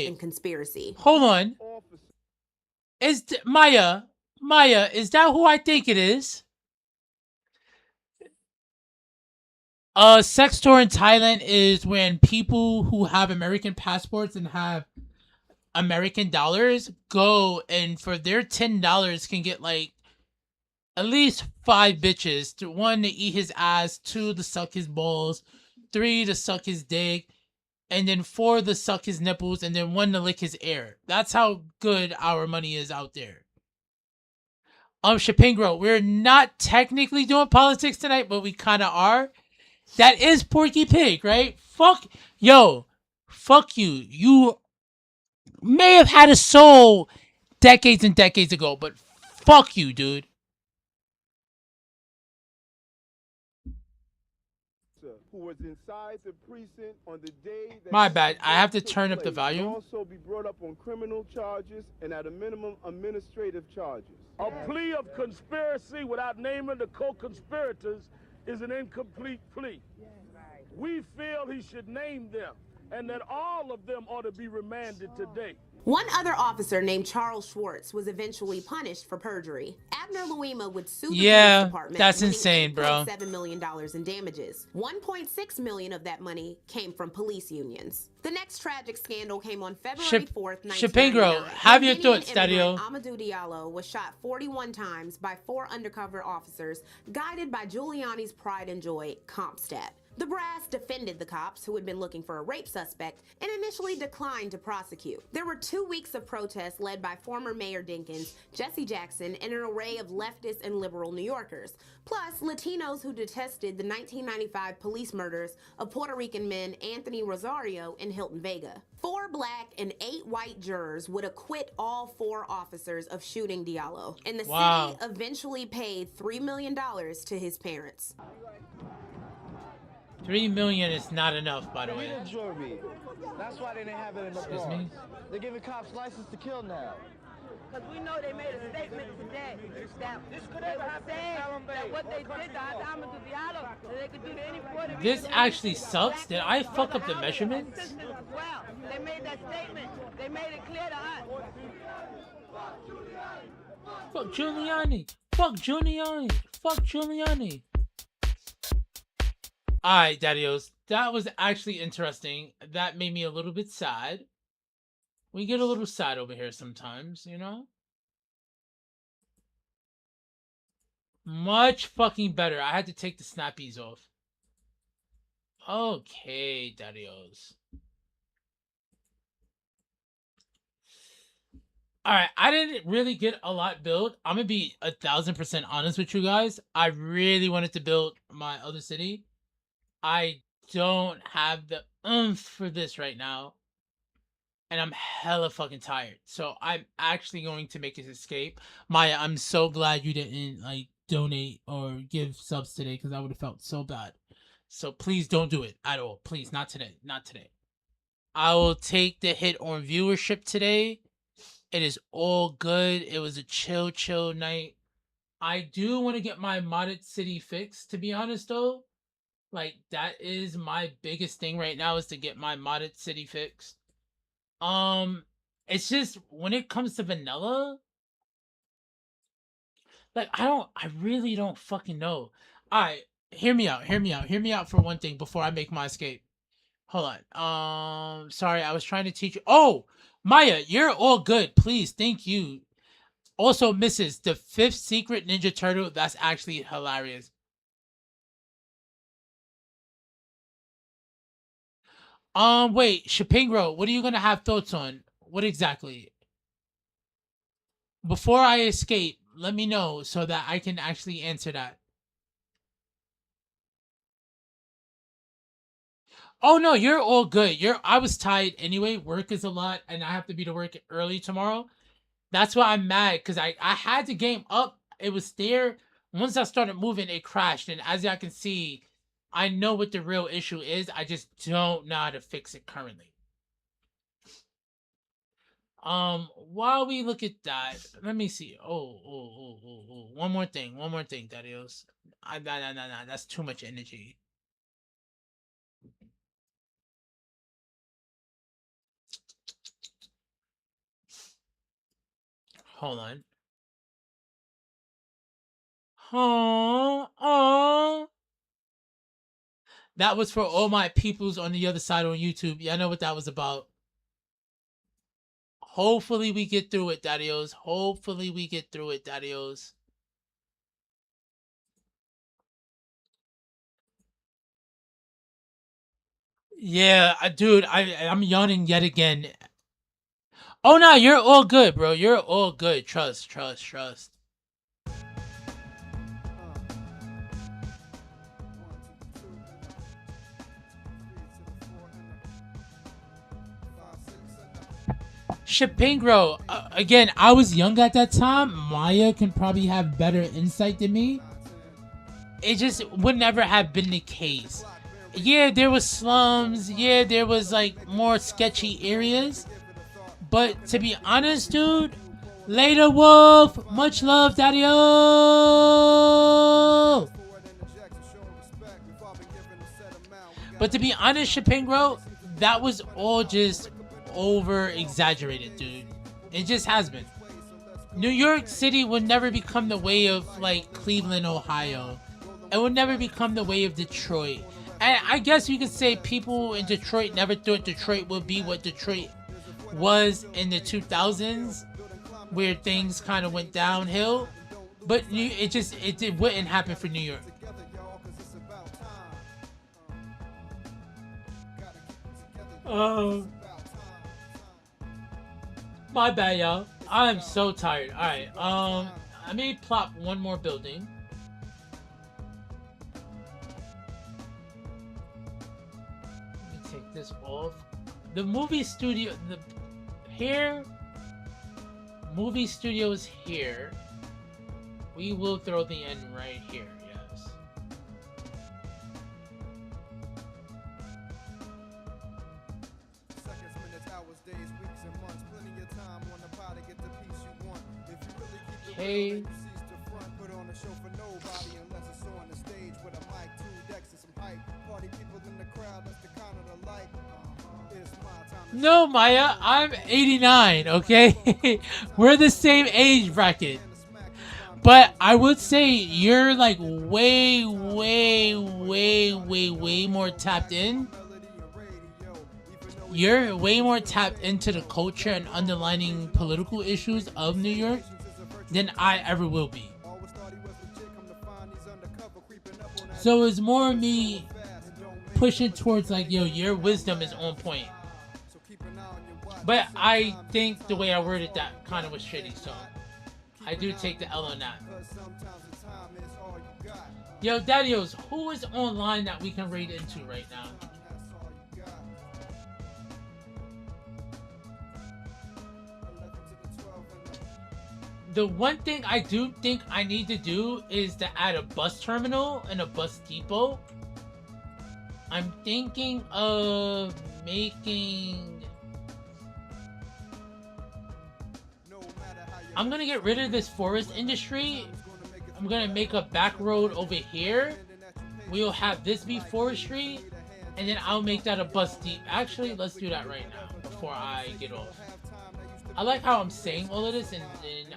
And conspiracy. Hold on. Is Maya, is that who I think it is? Sex tour in Thailand is when people who have American passports and have American dollars go and for their $10 can get like at least 5 bitches. 1 to eat his ass, 2 to suck his balls, 3 to suck his dick, and then 4 to suck his nipples, and then 1 to lick his ear. That's how good our money is out there. Shapingro, we're not technically doing politics tonight, but we kind of are. That is Porky Pig, right? Fuck you. You may have had a soul decades and decades ago, but fuck you, dude. Who was inside the precinct on the day that my bad. I have to turn up the volume. Also be brought up on criminal charges and at a minimum administrative charges. A plea of conspiracy without naming the co-conspirators is an incomplete plea. We feel he should name them and that all of them ought to be remanded today. One other officer named Charles Schwartz was eventually punished for perjury. Abner Louima would sue the police department. That's insane, bro. $7 million in damages. $1.6 million of that money came from police unions. The next tragic scandal came on February 4th, 1999. Have your thoughts, Dario. Amadou Diallo was shot 41 times by 4 undercover officers guided by Giuliani's pride and joy, CompStat. The brass defended the cops, who had been looking for a rape suspect, and initially declined to prosecute. There were 2 weeks of protests led by former Mayor Dinkins, Jesse Jackson, and an array of leftist and liberal New Yorkers, plus Latinos who detested the 1995 police murders of Puerto Rican men Anthony Rosario and Hilton Vega. 4 black and 8 white jurors would acquit all 4 officers of shooting Diallo, and the city eventually paid $3 million to his parents. $3 million is not enough, by the way. That's why they didn't have it in the Excuse me? They're giving cops license to kill now. Because we know they made a statement today that this could ever happen that what they did to Ahmed Diallo, that they could do to any Puerto Rican. This actually sucks. Did I fuck up the measurements? Well, they made that statement. They made it clear to us. Fuck Giuliani. Fuck Giuliani. Fuck Giuliani. Alright, Daddios. That was actually interesting. That made me a little bit sad. We get a little sad over here sometimes, you know? Much fucking better. I had to take the snappies off. Okay, Daddios. Alright, I didn't really get a lot built. I'm gonna be 1000% honest with you guys. I really wanted to build my other city. I don't have the oomph for this right now. And I'm hella fucking tired. So I'm actually going to make this escape. Maya, I'm so glad you didn't like donate or give subs today, because I would have felt so bad. So please don't do it at all. Please, not today. Not today. I will take the hit on viewership today. It is all good. It was a chill night. I do want to get my modded city fixed, to be honest though. Like, that is my biggest thing right now, is to get my modded city fixed. It's just, when it comes to vanilla, like, I really don't fucking know. Alright, hear me out for one thing before I make my escape. Hold on. Sorry, I was trying to teach you. Oh, Maya, you're all good. Please, thank you. Also, Mrs., the 5th secret Ninja Turtle, that's actually hilarious. Wait, Shapingro, what are you gonna have thoughts on? What exactly? Before I escape, let me know so that I can actually answer that. Oh no, you're all good. I was tired anyway. Work is a lot, and I have to be to work early tomorrow. That's why I'm mad, because I had the game up. It was there. Once I started moving, it crashed, and as y'all can see, I know what the real issue is. I just don't know how to fix it currently. While we look at that, let me see. Oh. One more thing, Daddios. Nah. That's too much energy. Hold on. Oh. That was for all my peoples on the other side on YouTube. Yeah, I know what that was about. Hopefully we get through it, Daddios. Hopefully we get through it, Daddios. Yeah, dude, I'm yawning yet again. Oh no, you're all good, bro. You're all good. Trust. Shapingro, again, I was young at that time. Maya can probably have better insight than me. It just would never have been the case. Yeah, there was slums. Yeah, there was like more sketchy areas. But to be honest, dude, later, Wolf. Much love, Daddy-o. But to be honest, Shapingro, that was all just over exaggerated, dude. It just has been. New York City would never become the way of like Cleveland, Ohio. It would never become the way of Detroit. And I guess you could say people in Detroit never thought Detroit would be what Detroit was in the 2000s, where things kind of went downhill. But it wouldn't happen for New York. My bad, y'all. I'm so tired. Alright, I may plop one more building. Let me take this off. The movie studio, movie studios here. We will throw the end right here, yes. Okay. No, Maya, I'm 89, okay? We're the same age bracket. But I would say you're like way more tapped in. You're way more tapped into the culture and underlining political issues of New York than I ever will be. So it's more me pushing towards like, yo, your wisdom is on point. But I think the way I worded that kind of was shitty, so I do take the L on that. Yo, Daddios, who is online that we can raid into right now? The one thing I do think I need to do is to add a bus terminal and a bus depot. I'm thinking of making... I'm gonna get rid of this forest industry. I'm gonna make a back road over here. We'll have this be forestry, and then I'll make that a bus deep. Actually, let's do that right now before I get off. I like how I'm saying all of this, and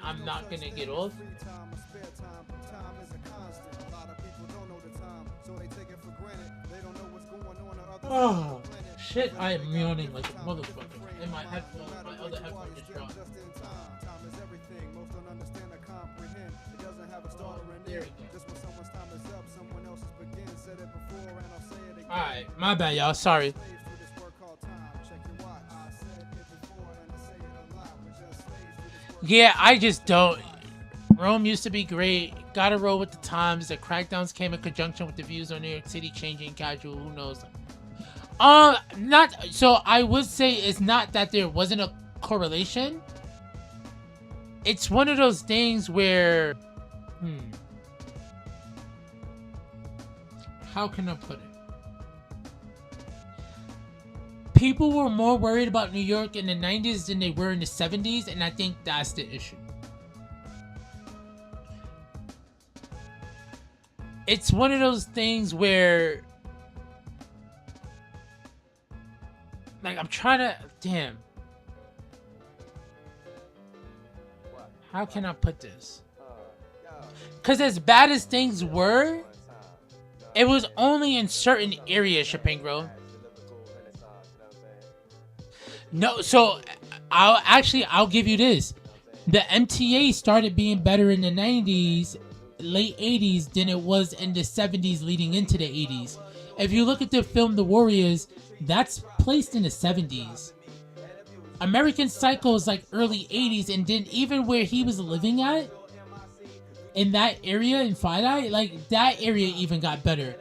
I'm not gonna get off. Oh shit! I am yawning like a motherfucker. And my headphones, my other headphone just dropped. Alright, my bad, y'all. Sorry. Yeah, I just don't. Rome used to be great. Gotta roll with the times. The crackdowns came in conjunction with the views on New York City changing casual. Who knows? Not. So I would say it's not that there wasn't a correlation. It's one of those things where. How can I put it? People were more worried about New York in the 90s than they were in the 70s, and I think that's the issue. It's one of those things where, like, I'm trying to, damn. How can I put this? Because as bad as things were, it was only in certain areas, Shapingro. No, so I'll give you this. The MTA started being better in the 90s, late 80s than it was in the 70s leading into the 80s. If you look at the film The Warriors, that's placed in the 70s. American Psycho is like early 80s, and then even where he was living at, in that area in Friday, like that area even got better.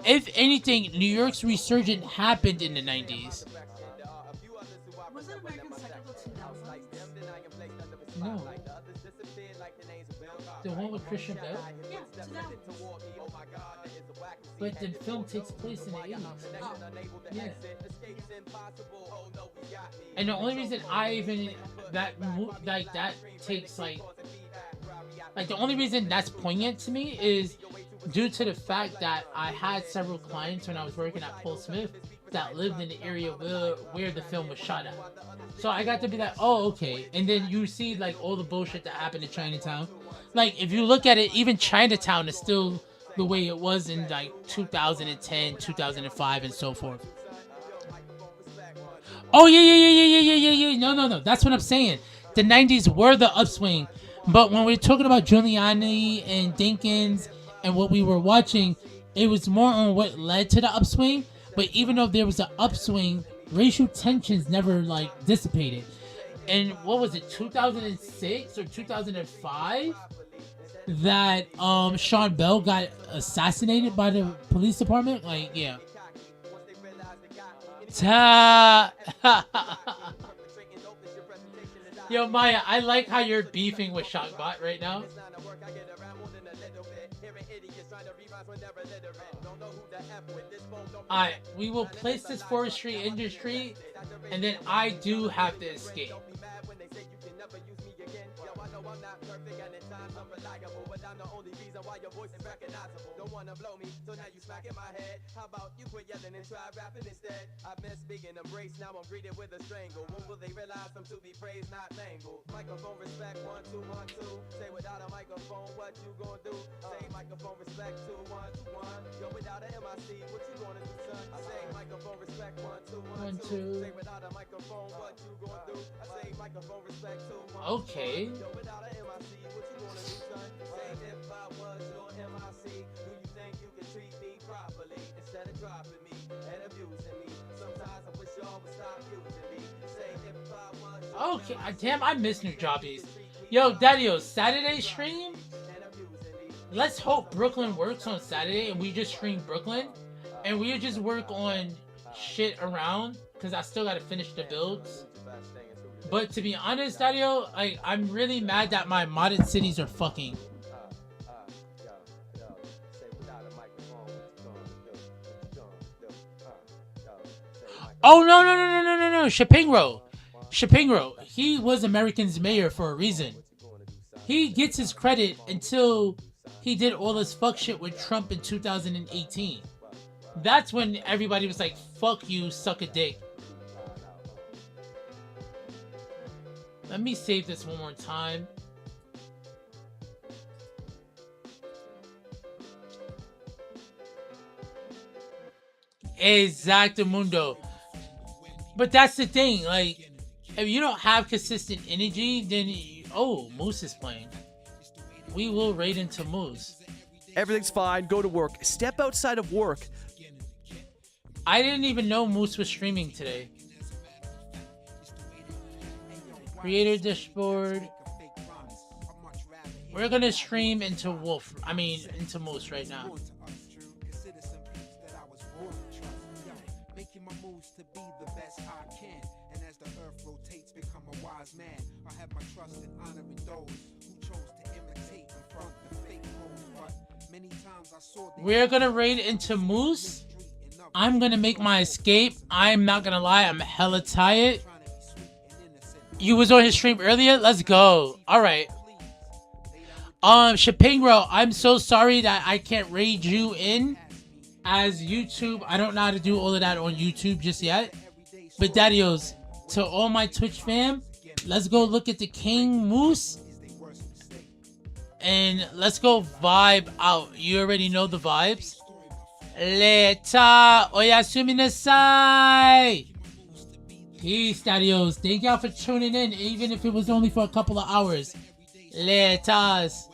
If anything, New York's resurgence happened in the 90s. No. The one with Christian Bale? Yeah, 2000. But the film takes place in the 80s. Yeah. And the only reason I even that takes like the only reason that's poignant to me is due to the fact that I had several clients when I was working at Paul Smith that lived in the area where the film was shot at. So I got to be like, oh, okay. And then you see like all the bullshit that happened in Chinatown. Like if you look at it, even Chinatown is still the way it was in like 2010, 2005, and so forth. Oh yeah. No. That's what I'm saying. The 90s were the upswing. But when we're talking about Giuliani and Dinkins and what we were watching, it was more on what led to the upswing. but even though there was an upswing, racial tensions never like dissipated. And what was it, 2006 or 2005, that Sean Bell got assassinated by the police department? Like, yeah. Yo, Maya, I like how you're beefing with Shockbot right now. Alright, we will place this forestry industry, and then I do have to escape. Don't wanna blow me, so now you smacking my head. How about you quit yelling and try rapping instead? I've been speaking embrace, now I'm greeted with a strangle. When will they realize I'm to be praised, not mangled? Microphone respect, 1, 2, 1, 2. Say without a microphone, what you gonna do? Say microphone respect, 2, 1, 2, 1. Yo, without a MIC, what you gonna do, son? I say microphone respect, 1, 2, 1, 2. Say without a microphone, what you gonna do? I say microphone respect, 2, 1, 2. Okay. Yo, without a MIC, what you gonna do, son? Say if I was your MIC, do you think you can treat me properly instead of dropping me and abusing me? Sometimes I wish y'all would stop using me. Say if I was. Okay, damn, I miss new jobbies. Yo, Daddy-O, Saturday stream? Let's hope Brooklyn works on Saturday and we just stream Brooklyn. And we just work on shit around, because I still gotta finish the builds. But to be honest, Daddy-O, I'm really mad that my modded cities are fucking. Oh, no. Shapingro. He was American's mayor for a reason. He gets his credit until he did all this fuck shit with Trump in 2018. That's when everybody was like, fuck you, suck a dick. Let me save this one more time. Exactamundo. But that's the thing, like, if you don't have consistent energy, then oh, Moose is playing. We will raid into Moose. Everything's fine, go to work. Step outside of work. I didn't even know Moose was streaming today. Creator dashboard. We're gonna stream into into Moose right now. We're gonna raid into Moose. I'm gonna make my escape. I'm not gonna lie, I'm hella tired. You was on his stream earlier? Let's go. Alright. Shapingro, I'm so sorry that I can't raid you in as YouTube. I don't know how to do all of that on YouTube just yet. But Daddy-O's, to all my Twitch fam, let's go look at the King Moose. And let's go vibe out. You already know the vibes. Leta oyasuminasai. Peace, Daddy-O's. Thank y'all for tuning in, even if it was only for a couple of hours. Letas.